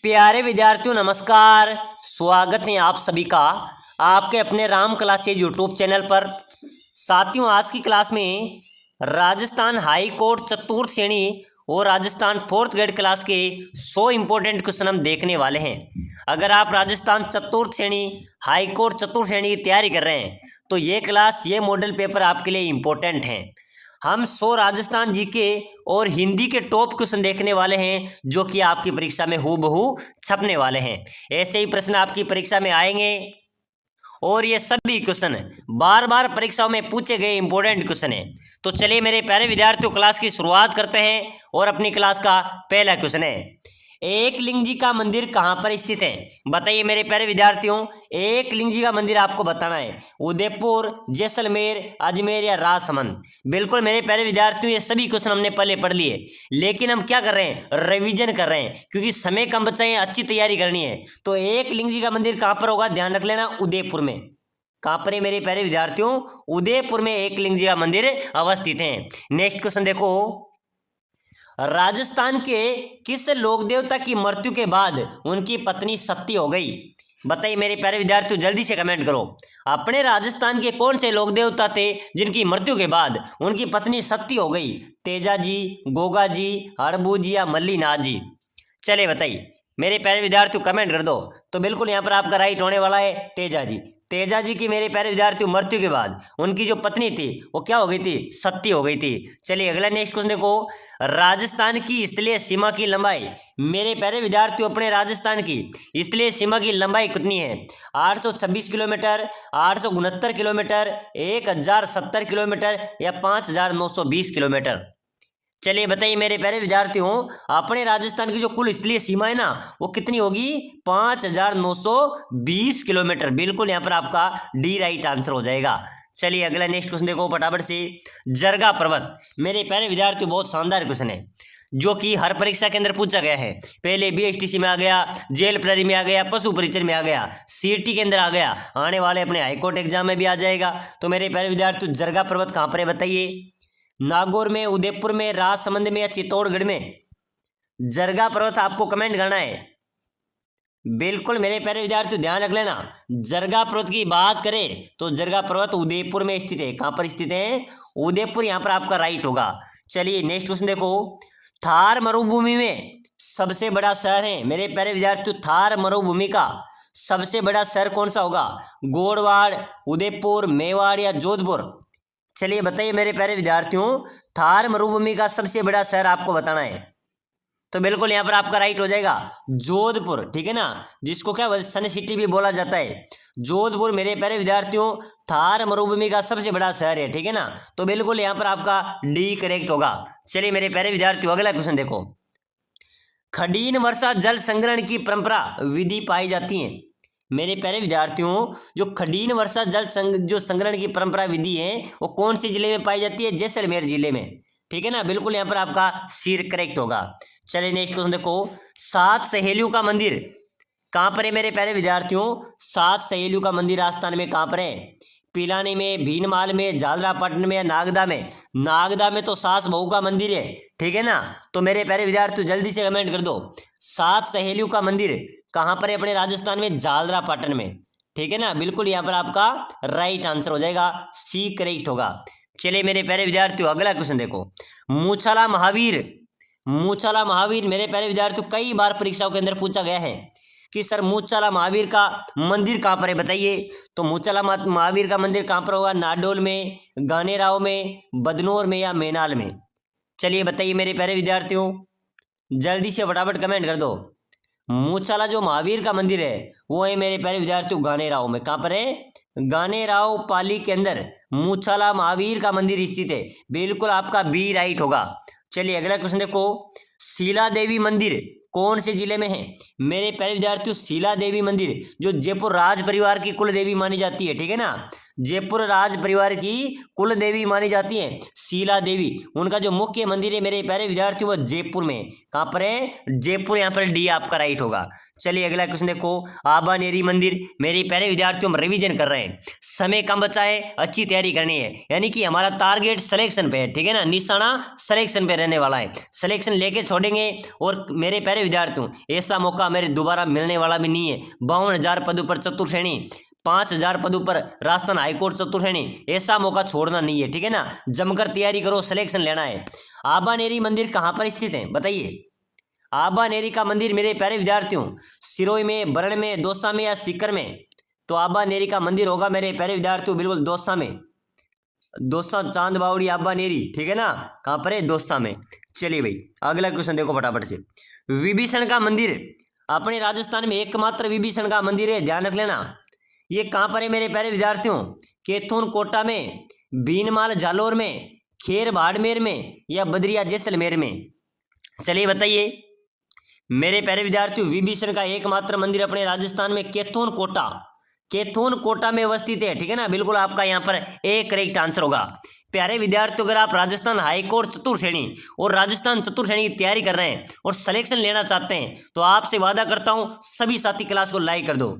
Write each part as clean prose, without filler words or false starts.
प्यारे विद्यार्थियों नमस्कार। स्वागत है आप सभी का आपके अपने राम क्लासेज यूट्यूब चैनल पर। साथियों, आज की क्लास में राजस्थान हाई कोर्ट चतुर्थ श्रेणी और राजस्थान फोर्थ ग्रेड क्लास के 100 इंपॉर्टेंट क्वेश्चन हम देखने वाले हैं। अगर आप राजस्थान चतुर्थ श्रेणी हाई कोर्ट चतुर्थ श्रेणी की तैयारी कर रहे हैं तो ये मॉडल पेपर आपके लिए इम्पोर्टेंट हैं। हम 100 राजस्थान जीके और हिंदी के टॉप क्वेश्चन देखने वाले हैं जो कि आपकी परीक्षा में हूबहू छपने वाले हैं। ऐसे ही प्रश्न आपकी परीक्षा में आएंगे और ये सभी क्वेश्चन बार बार परीक्षाओं में पूछे गए इंपॉर्टेंट क्वेश्चन है। तो चलिए मेरे प्यारे विद्यार्थियों, क्लास की शुरुआत करते हैं और अपनी क्लास का पहला क्वेश्चन है, एकलिंग जी का मंदिर कहाँ पर स्थित है? बताइए मेरे प्यारे विद्यार्थियों, एकलिंग जी का मंदिर आपको बताना है। उदयपुर, जैसलमेर, अजमेर या राजसमंद? बिल्कुल मेरे प्यारे विद्यार्थियों, ये सभी क्वेश्चन हमने पहले पढ़ लिए, लेकिन हम क्या कर रहे हैं, रिवीजन कर रहे हैं, क्योंकि समय कम बचा है, अच्छी तैयारी करनी है। तो एकलिंग जी का मंदिर कहाँ पर होगा, ध्यान रख लेना, उदयपुर में। कहाँ पर है मेरे प्यारे विद्यार्थियों? उदयपुर में एकलिंग जी का मंदिर अवस्थित है। नेक्स्ट क्वेश्चन देखो, राजस्थान के किस लोक देवता की मृत्यु के बाद उनकी पत्नी सती हो गई? बताइए मेरे प्यारे विद्यार्थियों, जल्दी से कमेंट करो। अपने राजस्थान के कौन से लोक देवता थे जिनकी मृत्यु के बाद उनकी पत्नी सती हो गई? तेजा जी, गोगा जी, हड़बू जी या मल्लीनाथ जी? चलिए बताइए मेरे प्यारे विद्यार्थियों, कमेंट कर दो। तो बिल्कुल यहाँ पर आपका राइट होने वाला है तेजा जी। तेजा जी की मेरे प्यारे विद्यार्थियों मृत्यु के बाद उनकी जो पत्नी थी वो क्या हो गई थी, सती हो गई थी। चलिए अगला नेक्स्ट क्वेश्चन देखो, राजस्थान की स्थलीय सीमा की लंबाई? मेरे प्यारे विद्यार्थियों, अपने राजस्थान की स्थलीय सीमा की लंबाई कितनी है? 826 किलोमीटर, 869 किलोमीटर, 1070 किलोमीटर या 5920 किलोमीटर? चलिए बताइए मेरे प्यारे विद्यार्थियों, अपने राजस्थान की जो कुल स्थलीय सीमा है ना वो कितनी होगी? 5920 किलोमीटर। बिल्कुल यहाँ पर आपका डी राइट आंसर हो जाएगा। चलिए अगला नेक्स्ट क्वेश्चन देखो फटाफट से, जरगा पर्वत। मेरे प्यारे विद्यार्थियों, बहुत शानदार क्वेश्चन है जो कि हर परीक्षा के अंदर पूछा गया है। पहले बीएसटीसी में आ गया, जेल प्रहरी में आ गया, पशु परिचय में आ गया, सीटी के अंदर आ गया, आने वाले अपने हाईकोर्ट एग्जाम में भी आ जाएगा। तो मेरे प्यारे विद्यार्थियों, जरगा पर्वत कहाँ पर है बताइए? नागौर में, उदयपुर में, राजसमंद में या चित्तौड़गढ़ में? जरगा पर्वत आपको कमेंट करना है। बिल्कुल मेरे प्यारे विद्यार्थियों, ध्यान रख लेना, जरगा पर्वत की बात करें तो जरगा पर्वत उदयपुर में स्थित है। कहां पर स्थित है? उदयपुर, यहां पर आपका राइट होगा। चलिए नेक्स्ट क्वेश्चन देखो, थार मरुभूमि में सबसे बड़ा शहर है? मेरे प्यारे विद्यार्थियों, थार मरुभूमि का सबसे बड़ा शहर कौन सा होगा? गोड़वाड़, उदयपुर, मेवाड़ या जोधपुर? चलिए बताइए मेरे प्यारे विद्यार्थियों, थार मरुभूमि का सबसे बड़ा शहर आपको बताना है। तो बिल्कुल यहाँ पर आपका राइट हो जाएगा जोधपुर, ठीक है ना, जिसको क्या सन सिटी भी बोला जाता है। जोधपुर मेरे प्यारे विद्यार्थियों थार मरुभूमि का सबसे बड़ा शहर है, ठीक है ना। तो बिल्कुल यहाँ पर आपका डी करेक्ट होगा। चलिए मेरे प्यारे विद्यार्थियों, अगला क्वेश्चन देखो, खडीन वर्षा जल संग्रहण की परंपरा विधि पाई जाती है? मेरे प्यारे विद्यार्थियों, जो खडीन वर्षा जो संग्रहण की परंपरा विधि है वो कौन से जिले में पाई जाती है? जैसलमेर जिले में, ठीक है ना। बिल्कुल यहाँ पर आपका सी करेक्ट होगा। चलिए नेक्स्ट क्वेश्चन देखो, सात सहेलियों का मंदिर कहाँ पर है मेरे प्यारे विद्यार्थियों? सात सहेलियों का मंदिर राजस्थान में कहाँ पर है? पिलानी में, भीनमाल में, झालरापाटन में या नागदा में? नागदा में तो सास बहू का मंदिर है, ठीक है ना। तो मेरे प्यारे विद्यार्थियों जल्दी से कमेंट कर दो, सात सहेलियों का मंदिर कहाँ पर है अपने राजस्थान में? झालरापाटन में, ठीक है ना। बिल्कुल यहाँ पर आपका राइट आंसर हो जाएगा, सी करेक्ट होगा। चलिए मेरे प्यारे विद्यार्थियों, अगला क्वेश्चन देखो, मूछाला महावीर। मूछाला महावीर मेरे प्यारे विद्यार्थियों कई बार परीक्षाओं के अंदर पूछा गया है कि सर मूछाला महावीर का मंदिर कहाँ पर है बताइए। तो मूछाला महावीर का मंदिर कहाँ पर होगा? नाडोल में, गानेराव में, बदनौर में या मेनाल में? चलिए बताइए मेरे प्यारे विद्यार्थियों, जल्दी से फटाफट कमेंट कर दो। मूछाला जो महावीर का मंदिर है वो है मेरे प्यारे विद्यार्थियों गानेराव में। कहाँ पर है? गानेराव पाली के अंदर मूछाला महावीर का मंदिर स्थित है। बिल्कुल आपका बी राइट होगा। चलिए अगला क्वेश्चन देखो, शीला देवी मंदिर कौन से जिले में है? मेरे प्यारे विद्यार्थियों, शीला देवी मंदिर जो जयपुर राज परिवार की कुल देवी मानी जाती है, ठीक है ना, जयपुर राज परिवार की कुल देवी मानी जाती है शीला देवी। उनका जो मुख्य मंदिर है मेरे प्यारे विद्यार्थियों वो जयपुर में। कहाँ पर है? जयपुर, यहाँ पर डी आपका राइट होगा। चलिए अगला क्वेश्चन देखो, आबानेरी मंदिर। मेरे प्यारे विद्यार्थियों, हम रिवीजन कर रहे हैं, समय कम बचा है, अच्छी तैयारी करनी है, यानी कि हमारा टारगेट सिलेक्शन पे है, ठीक है ना, निशाना सिलेक्शन पे रहने वाला है, सिलेक्शन लेके छोड़ेंगे। और मेरे प्यारे विद्यार्थियों, ऐसा मौका मेरे दोबारा मिलने वाला भी नहीं है। 52,000 पदों पर चतुर्थ श्रेणी, 5,000 पदों पर राजस्थान हाईकोर्ट चतुर्थ श्रेणी, ऐसा मौका छोड़ना नहीं है, ठीक है ना, जमकर तैयारी करो, सिलेक्शन लेना है। आबानेरी मंदिर कहाँ पर स्थित है बताइए। आबानेरी का मंदिर मेरे प्यारे विद्यार्थियों, सिरोही में, बरण में, दौसा में या सीकर में? तो आबानेरी का मंदिर होगा मेरे प्यारे विद्यार्थियों बिल्कुल दौसा में, दौसा चांद बावड़ी आबानेरी, ठीक है ना, कहाँ पर है, दौसा में। चलिए भाई अगला क्वेश्चन देखो फटाफट से। विभीषण का मंदिर, अपने राजस्थान में एकमात्र विभीषण का मंदिर है, ध्यान रख लेना। ये कहाँ पर है मेरे प्यारे विद्यार्थियों, कैथून कोटा में, भीनमाल जालोर में, खेर बाड़मेर में या बदरिया जैसलमेर में? चलिए बताइए मेरे प्यारे विद्यार्थियों, विभीषण का एकमात्र मंदिर अपने राजस्थान में कैथून कोटा, कैथून कोटा में अवस्थित है, ठीक है ना, बिल्कुल आपका यहाँ पर एक करेक्ट आंसर होगा। प्यारे विद्यार्थियों, अगर आप राजस्थान हाईकोर्ट चतुर्थ श्रेणी और राजस्थान चतुर्थ श्रेणी की तैयारी कर रहे हैं और सिलेक्शन लेना चाहते हैं, तो आपसे वादा करता हूं सभी साथी क्लास को लाइक कर दो,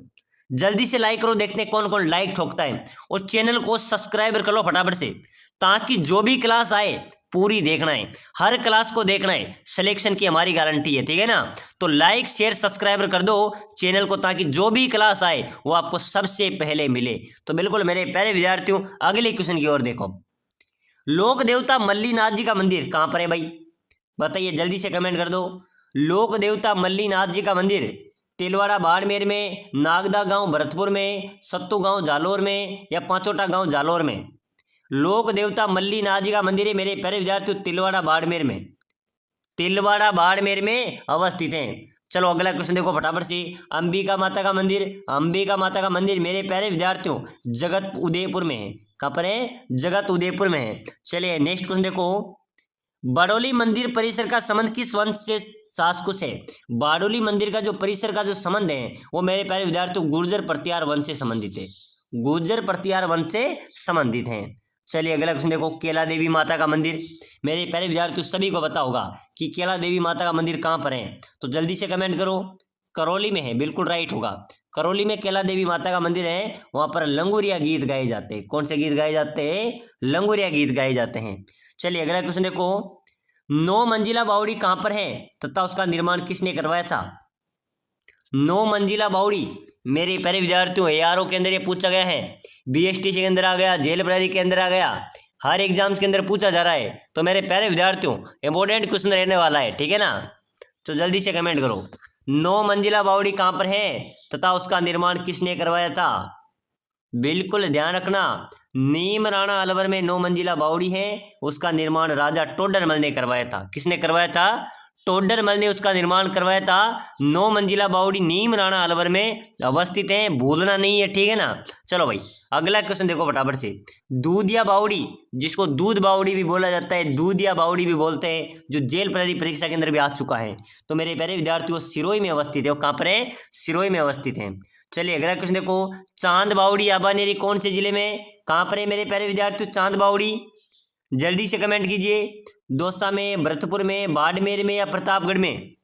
जल्दी से लाइक करो, देखते हैं कौन कौन लाइक ठोकता है, और चैनल को सब्सक्राइब कर लो फटाफट से, ताकि जो भी क्लास आए पूरी देखना है, हर क्लास को देखना है, सिलेक्शन की हमारी गारंटी है, ठीक है ना। तो लाइक शेयर सब्सक्राइब कर दो चैनल को, ताकि जो भी क्लास आए वो आपको सबसे पहले मिले। तो बिल्कुल मेरे प्यारे विद्यार्थियों, अगले क्वेश्चन की ओर देखो। लोक देवता मल्लीनाथ जी का मंदिर कहाँ पर है भाई बताइए, जल्दी से कमेंट कर दो। लोक देवता मल्लीनाथ जी का मंदिर तिलवाड़ा बाड़मेर में, नागदा गांव भरतपुर में, सत्तू गांव जालोर में या पांचोटा गांव जालोर में? लोक देवता मल्लीनाथ जी का मंदिर है मेरे प्यारे विद्यार्थियों तिलवाड़ा बाड़मेर में, तिलवाड़ा बाड़मेर में अवस्थित है। चलो अगला क्वेश्चन देखो फटाफट से। अंबिका माता का मंदिर, अंबिका माता का मंदिर मेरे प्यारे विद्यार्थियों जगत उदयपुर में है, कहाँ पर है, जगत उदयपुर में है। चलिए नेक्स्ट क्वेश्चन देखो। बारडोली मंदिर परिसर का संबंध किस वंश से सासकुश है? बारडोली मंदिर का जो परिसर का जो संबंध है वो मेरे प्यारे विद्यार्थियों गुर्जर प्रतिहार वंश से संबंधित है, गुर्जर प्रतिहार वंश से संबंधित हैं। चलिए अगला क्वेश्चन देखो। केला देवी माता का मंदिर, मेरे प्यारे विद्यार्थियों सभी को पता होगा कि केला देवी माता का मंदिर कहाँ पर है, तो जल्दी से कमेंट करो। करौली में है, बिल्कुल राइट होगा, करौली में केला देवी माता का मंदिर है, वहां पर लंगूरिया गीत गाए जाते हैं। कौन से गीत गाए जाते हैं? लंगूरिया गीत गाए जाते हैं। चलिए अगला क्वेश्चन देखो। 9 मंजिला बावड़ी कहाँ पर है तथा उसका निर्माण किसने करवाया था? 9 मंजिला बावड़ी मेरे प्यारे विद्यार्थियों एआरओ के अंदर ये पूछा गया है, बीएसटीसी के अंदर आ गया, जेल ब्रायरी के अंदर आ गया, हर एग्जाम्स के अंदर पूछा जा रहा है। तो मेरे प्यारे विद्यार्थियों इंपॉर्टेंट क्वेश्चन रहने वाला है, ठीक है ना, तो जल्दी से कमेंट करो। 9 मंजिला बावड़ी कहाँ पर है तथा उसका निर्माण किसने करवाया था? बिल्कुल ध्यान रखना, नीम राणा अलवर में 9 मंजिला बावड़ी है, उसका निर्माण राजा टोडरमल ने करवाया था। किसने करवाया था? टोडरमल ने उसका निर्माण करवाया था। 9 मंजिला बावड़ी नीम राणा अलवर में अवस्थित है, भूलना नहीं है, ठीक है ना। चलो भाई अगला क्वेश्चन देखो फटाफट से। दूधिया बावड़ी, जिसको दूध बावड़ी भी बोला जाता है, दूधिया बावड़ी भी बोलते हैं, जो जेल प्रहरी परीक्षा के अंदर भी आ चुका है, तो मेरे प्यारे विद्यार्थियों सिरोही में अवस्थित है। वो कहाँ पर है? सिरोही में अवस्थित है। चलिए अगला क्वेश्चन देखो। चांद बावड़ी आबानेरी कौन से जिले में, कहाँ पर है मेरे प्यारे विद्यार्थियों चांद बावड़ी? जल्दी से कमेंट कीजिए। दौसा में, भरतपुर में, बाड़मेर में या प्रतापगढ़ में?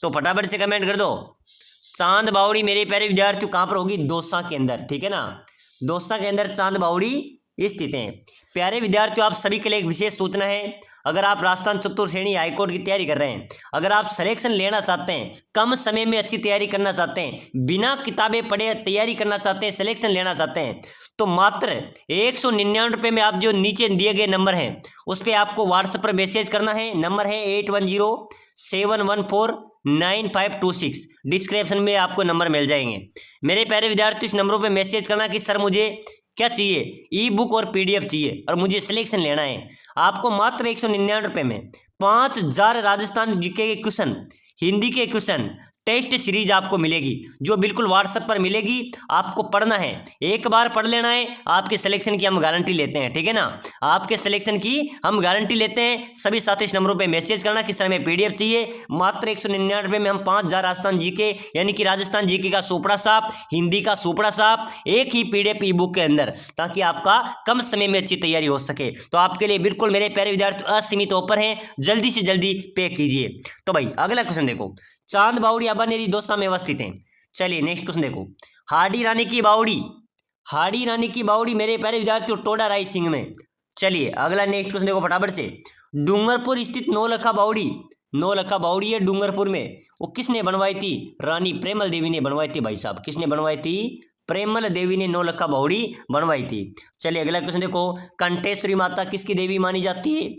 तो फटाफट से कमेंट कर दो। चांद बावड़ी मेरे प्यारे विद्यार्थियों कहाँ पर होगी? दौसा के अंदर, ठीक है ना, दौसा के अंदर चांद बावड़ी स्थित है। प्यारे विद्यार्थियों आप सभी के लिए एक विशेष सूचना है, अगर आप राजस्थान चतुर्थ श्रेणी हाईकोर्ट की तैयारी कर रहे हैं, अगर आप सिलेक्शन लेना चाहते हैं, कम समय में अच्छी तैयारी करना चाहते हैं, बिना किताबें पढ़े तैयारी करना चाहते हैं, सिलेक्शन लेना चाहते हैं, तो मात्र 199 रुपये में आप जो नीचे दिए गए नंबर हैं उस पर आपको व्हाट्सएप पर मैसेज करना है। नंबर है 8107149526, डिस्क्रिप्शन में आपको नंबर मिल जाएंगे। मेरे प्यारे विद्यार्थी इस नंबरों पे मैसेज करना कि सर मुझे क्या चाहिए, ई बुक और पीडीएफ चाहिए और मुझे सिलेक्शन लेना है। आपको मात्र 199 रुपये में 5000 राजस्थान जीके के क्वेश्चन, हिंदी के क्वेश्चन, टेस्ट सीरीज आपको मिलेगी, जो बिल्कुल व्हाट्सएप पर मिलेगी। आपको पढ़ना है, एक बार पढ़ लेना है, आपके सिलेक्शन की हम गारंटी लेते हैं, ठीक है ना, आपके सिलेक्शन की हम गारंटी लेते हैं। सभी साथी इस नंबरों पे मैसेज करना कि सर हमें पीडीएफ चाहिए। मात्र 199 रुपये में हम 5000 राजस्थान जीके यानी कि राजस्थान जीके का सोपड़ा साफ, हिंदी का सोपड़ा साफ, एक ही पीडीएफ ई बुक के अंदर, ताकि आपका कम समय में अच्छी तैयारी हो सके। तो आपके लिए बिल्कुल मेरे प्यारे विद्यार्थी असीमित ऑफर है, जल्दी से जल्दी पे कीजिए। तो भाई अगला क्वेश्चन देखो। चांद बावड़ी अबानेरी दौसा में अवस्थित है। चलिए नेक्स्ट क्वेश्चन देखो, हाड़ी रानी की बावड़ी, हाड़ी रानी की बावड़ी मेरे प्यारे विद्यार्थियों टोडा राय सिंह में। चलिए अगला नेक्स्ट क्वेश्चन देखो फटाफट से, डूंगरपुर स्थित नौलखा बावड़ी, नौलखा बावड़ी है डूंगरपुर में, वो किसने बनवाई थी? रानी प्रेमल देवी ने बनवाई थी भाई साहब। किसने बनवाई थी? प्रेमल देवी ने नौलखा बावड़ी बनवाई थी। चलिए अगला क्वेश्चन देखो, कंठेश्वरी माता किसकी देवी मानी जाती है?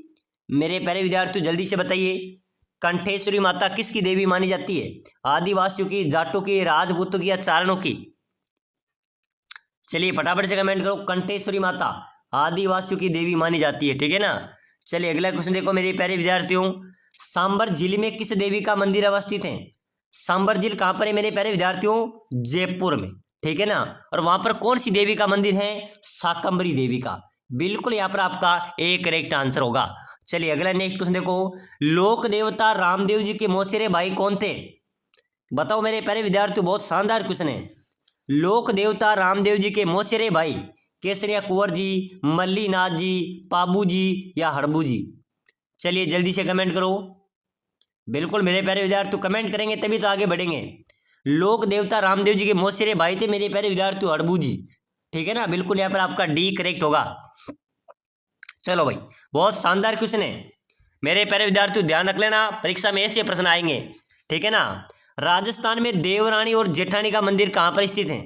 मेरे प्यारे विद्यार्थियों जल्दी से बताइए, कंठेश्वरी माता किसकी देवी मानी जाती है? आदिवासियों की, जाटों की, राजपूतों की या चारणों की? चलिए फटाफट से कमेंट करो, कंठेश्वरी माता आदिवासियों की देवी मानी जाती है, ठीक है ना। चलिए अगला क्वेश्चन देखो मेरे प्यारे विद्यार्थियों, सांबर झील में किस देवी का मंदिर अवस्थित है? सांबर झील कहाँ पर है मेरे प्यारे विद्यार्थियों? जयपुर में, ठीक है ना। और वहां पर कौन सी देवी का मंदिर है? शाकंभरी देवी का। बिल्कुल यहाँ पर आपका एक करेक्ट आंसर होगा। चलिए अगला नेक्स्ट क्वेश्चन देखो, लोक देवता रामदेव जी के मौसेरे भाई कौन थे? बताओ मेरे प्यारे विद्यार्थियों, बहुत शानदार क्वेश्चन है। लोक देवता रामदेव जी के मौसेरे भाई केसरिया कुंवर जी, मल्लीनाथ जी, पाबू जी या हड़बू जी? चलिए जल्दी से कमेंट करो। बिल्कुल मेरे प्यारे विद्यार्थी कमेंट करेंगे तभी तो आगे बढ़ेंगे। लोक देवता रामदेव जी के मौसेरे भाई थे मेरे प्यारे विद्यार्थी हड़बू जी, ठीक है ना। बिल्कुल यहाँ पर आपका डी करेक्ट होगा। चलो भाई, बहुत शानदार क्वेश्चन है मेरे प्यारे विद्यार्थियों, ध्यान रख लेना, परीक्षा में ऐसे प्रश्न आएंगे, ठीक है ना। राजस्थान में देवरानी और जेठानी का मंदिर कहाँ पर स्थित है?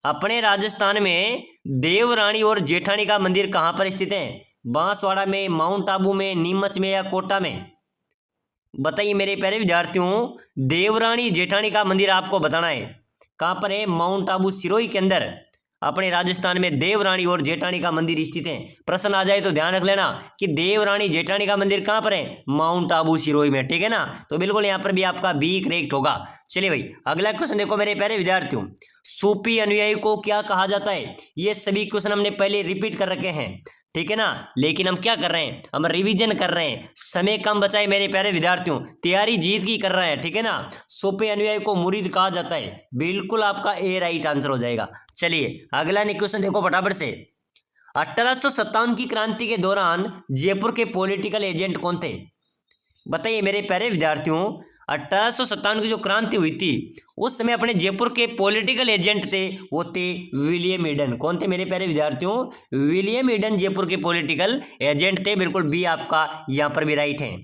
अपने राजस्थान में देवरानी और जेठानी का मंदिर कहाँ पर स्थित है? बांसवाड़ा में, माउंट आबू में, नीमच में या कोटा में? बताइए मेरे प्यारे विद्यार्थियों, देवरानी जेठानी का मंदिर आपको बताना है कहाँ पर है? माउंट आबू सिरोही के अंदर अपने राजस्थान में देवरानी और जेठानी का मंदिर स्थित है। प्रश्न आ जाए तो ध्यान रख लेना कि देवरानी जेठानी का मंदिर कहाँ पर है? माउंट आबू सिरोही में, ठीक है ना। तो बिल्कुल यहाँ पर भी आपका बी करेक्ट होगा। चलिए भाई अगला क्वेश्चन देखो मेरे प्यारे विद्यार्थियों, सूफी अनुयायी को क्या कहा जाता है? ये सभी क्वेश्चन हमने पहले रिपीट कर रखे हैं, ठीक है ना। लेकिन हम क्या कर रहे हैं? हम रिवीजन कर रहे हैं, समय कम बचाए मेरे प्यारे विद्यार्थियों, तैयारी जीत की कर रहे हैं, ठीक है ना। सूफी अनुयायी को मुरीद कहा जाता है। बिल्कुल आपका ए राइट आंसर हो जाएगा। चलिए अगला क्वेश्चन देखो फटाफट से, 1857 की क्रांति के दौरान जयपुर के पॉलिटिकल एजेंट कौन थे? बताइए मेरे प्यारे विद्यार्थियों, 1857 की जो क्रांति हुई थी उस समय अपने जयपुर के पॉलिटिकल एजेंट थे, वो थे विलियम ईडन। कौन थे मेरे प्यारे विद्यार्थियों? विलियम ईडन जयपुर के पॉलिटिकल एजेंट थे। बिल्कुल बी आपका यहाँ पर भी राइट है।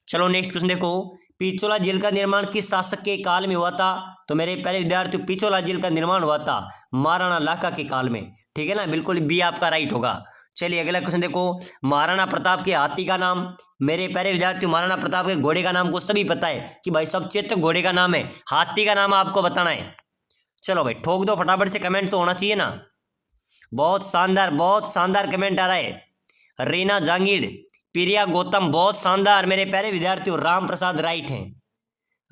चलो नेक्स्ट क्वेश्चन देखो, पिछोला जेल का निर्माण किस शासक के काल में हुआ था? तो मेरे प्यारे विद्यार्थियों पिछोला जेल का निर्माण हुआ था महाराणा लाखा के काल में, ठीक है ना। बिल्कुल बी आपका राइट होगा। चलिए अगला क्वेश्चन देखो, महाराणा प्रताप के हाथी का नाम? मेरे प्यारे विद्यार्थी महाराणा प्रताप के घोड़े का नाम को सभी पता है कि भाई सब चेतक घोड़े का नाम है, हाथी का नाम आपको बताना है। चलो भाई ठोक दो फटाफट से, कमेंट तो होना चाहिए ना। बहुत शानदार कमेंट आ रहा है। रीना जहांगीर, प्रिया गौतम, बहुत शानदार मेरे प्यारे विद्यार्थियों। राम प्रसाद राइट है,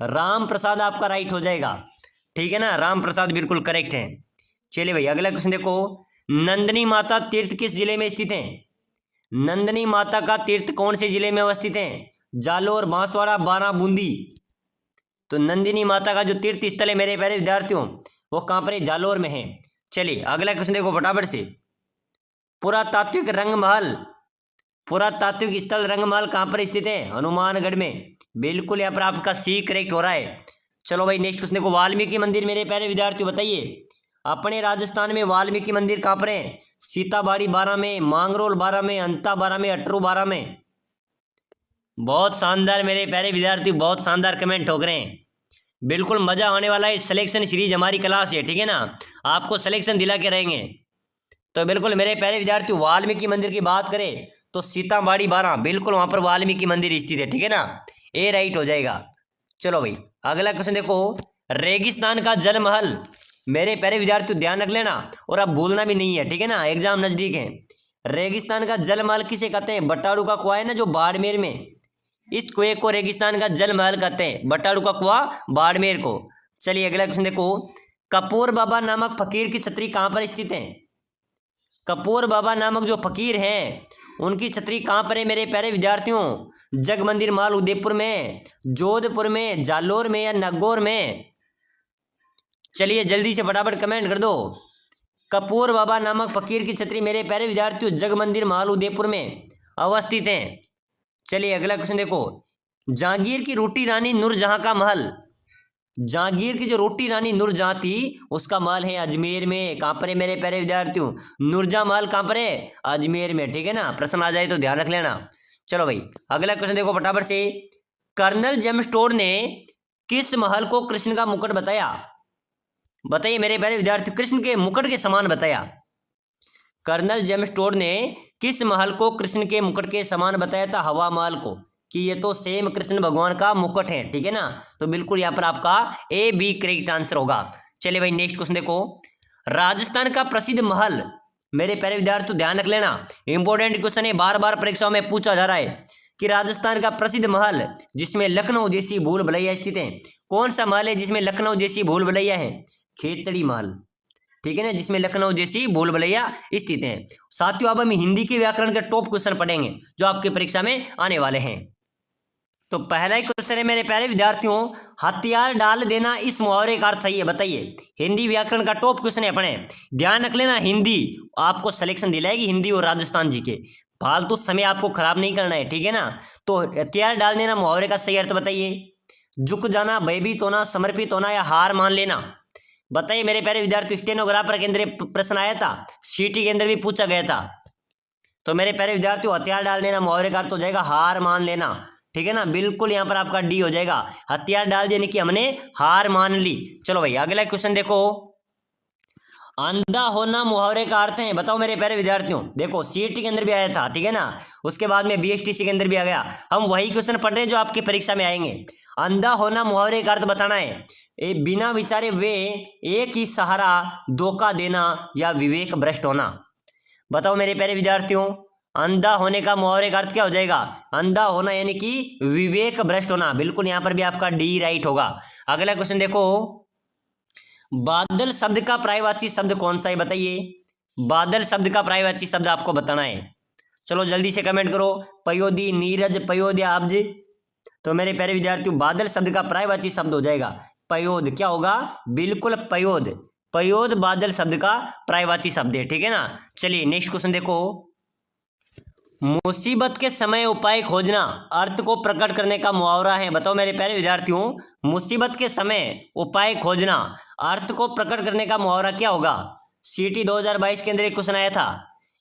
राम प्रसाद आपका राइट हो जाएगा, ठीक है ना। राम प्रसाद बिल्कुल करेक्ट है। चलिए भाई अगला क्वेश्चन देखो, नंदिनी माता तीर्थ किस जिले में स्थित है? नंदिनी माता का तीर्थ कौन से जिले में अवस्थित है? जालोर, बांसवाड़ा, बारां, बूंदी? तो नंदिनी माता का जो तीर्थ स्थल है मेरे प्यारे विद्यार्थियों वो कहाँ पर है? जालोर में है। चलिए अगला क्वेश्चन देखो फटाफट से, पुरातात्विक रंगमहल, पुरातात्विक स्थल रंगमहल कहाँ पर स्थित है? हनुमानगढ़ में। बिल्कुल यहाँ पर आपका सी करेक्ट हो रहा है। चलो भाई नेक्स्ट क्वेश्चन देखो, वाल्मीकि मंदिर मेरे प्यारे विद्यार्थियों बताइए, अपने राजस्थान में वाल्मीकि मंदिर कहाँ पर है? सीताबाड़ी 12 में, मांगरोल 12 में, अंता 12 में, अटरू 12 में? बहुत शानदार मेरे प्यारे विद्यार्थी, बहुत शानदार कमेंट ठोक रहे हैं। बिल्कुल मजा आने वाला है, सिलेक्शन सीरीज हमारी क्लास है, ठीक है ना। आपको सिलेक्शन दिला के रहेंगे। तो बिल्कुल मेरे प्यारे विद्यार्थी वाल्मीकि मंदिर की बात करें तो सीताबाड़ी 12, बिल्कुल वहां पर वाल्मीकि मंदिर स्थित है, ठीक है ना। ए राइट हो जाएगा। चलो भाई अगला क्वेश्चन देखो, रेगिस्तान का जल महल, मेरे प्यारे विद्यार्थी ध्यान रख लेना और अब भूलना भी नहीं है, ठीक है ना, एग्जाम नजदीक है। रेगिस्तान का जल महल किसे कहते हैं? बटाड़ू का कुआं है ना जो बाड़मेर में, इस कुएं को रेगिस्तान का जल महल कहते हैं, बटाड़ू का कुआं बाड़मेर को। चलिए अगला क्वेश्चन देखो, कपूर बाबा नामक फकीर की छतरी कहाँ पर स्थित है? कपूर बाबा नामक जो फकीर हैं उनकी छतरी कहाँ पर है मेरे प्यारे विद्यार्थियों? जग मंदिर माल उदयपुर में, जोधपुर में, जालोर में या नागौर में? चलिए जल्दी से फटाफट कमेंट कर दो। कपूर बाबा नामक फकीर की छतरी मेरे प्यारे विद्यार्थियों जग मंदिर महल उदयपुर में अवस्थित है। चलिए अगला क्वेश्चन देखो, जहांगीर की रोटी रानी नूरजहां का महल, जहांगीर की जो रोटी रानी नूरजहां थी उसका महल है अजमेर में। कहाँ पर है मेरे प्यारे विद्यार्थियों? नूरजहां महल कहाँ पर है? अजमेर में। ठीक है ना, प्रश्न आ जाए तो ध्यान रख लेना। चलो भाई अगला क्वेश्चन देखो फटाफट से। कर्नल जेम्स टोड ने किस महल को कृष्ण का मुकुट बताया? बताइए मेरे प्यारे विद्यार्थी, कृष्ण के मुकुट के समान बताया। कर्नल जेम्स टोड ने किस महल को कृष्ण के मुकुट के समान बताया था? हवा महल को, कि ये तो सेम कृष्ण भगवान का मुकुट है। ठीक है ना, तो बिल्कुल यहाँ पर आपका ए बी करेक्ट आंसर होगा। चलिए भाई नेक्स्ट क्वेश्चन देखो। राजस्थान का प्रसिद्ध महल, मेरे प्यारे विद्यार्थी ध्यान रख लेना, इंपॉर्टेंट क्वेश्चन है, बार बार परीक्षाओं में पूछा जा रहा है कि राजस्थान का प्रसिद्ध महल जिसमें लखनऊ जैसी भूल भुलैया स्थित है, कौन सा महल है जिसमें लखनऊ जैसी भूल भुलैया है? खेतड़ी महल। ठीक है ना, जिसमें लखनऊ जैसी भूल भुलैया स्थित है। साथियों अब हम हिंदी के व्याकरण के टॉप क्वेश्चन पढ़ेंगे जो आपकी परीक्षा में आने वाले हैं। तो पहला ही क्वेश्चन है मेरे प्यारे विद्यार्थियों, हथियार डाल देना इस मुहावरे का अर्थ है बताइए। हिंदी व्याकरण का टॉप क्वेश्चन है अपने, ध्यान रख लेना। हिंदी आपको सिलेक्शन दिलाएगी, हिंदी और राजस्थान जी के, फालतू समय आपको खराब नहीं करना है। ठीक है ना, तो हथियार डाल देना मुहावरे का सही अर्थ बताइए। झुक जाना, भयभीत होना, समर्पित होना या हार मान लेना? बताइए मेरे प्यारे विद्यार्थी, स्टेनोग्राफर के अंदर प्रश्न आया था, सीटी के अंदर भी पूछा गया था। तो मेरे प्यारे विद्यार्थियों हथियार डाल देना मुहावरे का अर्थ हो जाएगा हार मान लेना। ठीक है ना, बिल्कुल यहाँ पर आपका डी हो जाएगा, हथियार डाल देने की हमने हार मान ली। चलो भाई अगला क्वेश्चन देखो। अंधा होना मुहावरे का अर्थ है बताओ मेरे प्यारे विद्यार्थियों। देखो सीईटी के अंदर भी आया था, ठीक है ना, उसके बाद में बीएसटीसी के अंदर भी आ गया। हम वही क्वेश्चन पढ़ रहे हैं जो आपकी परीक्षा में आएंगे। अंधा होना मुहावरे का अर्थ बताना है, बिना विचारे वे, एक ही सहारा, धोखा देना या विवेक भ्रष्ट होना। बताओ मेरे प्यारे विद्यार्थियों, अंधा होने का मुहावरे का अर्थ क्या हो जाएगा? अंधा होना यानी कि विवेक भ्रष्ट होना। बिल्कुल यहाँ पर भी आपका डी राइट होगा। अगला क्वेश्चन देखो, बादल शब्द का पर्यायवाची शब्द कौन सा है बताइए। बादल शब्द का पर्यायवाची शब्द आपको बताना है। चलो जल्दी से कमेंट करो, पयोदी, नीरज, पयोद या अब्ज। तो मेरे प्यारे विद्यार्थियों बादल शब्द का पर्यायवाची शब्द हो जाएगा पयोद। क्या होगा? बिल्कुल पयोद। पयोद बादल शब्द का पर्यायवाची शब्द है। ठीक है ना, चलिए नेक्स्ट क्वेश्चन देखो। मुसीबत के समय उपाय खोजना अर्थ को प्रकट करने का मुहावरा है। बताओ मेरे प्यारे विद्यार्थियों, मुसीबत के समय उपाय खोजना अर्थ को प्रकट करने का मुहावरा क्या होगा? सीटी 2022 के अंदर एक क्वेश्चन आया था।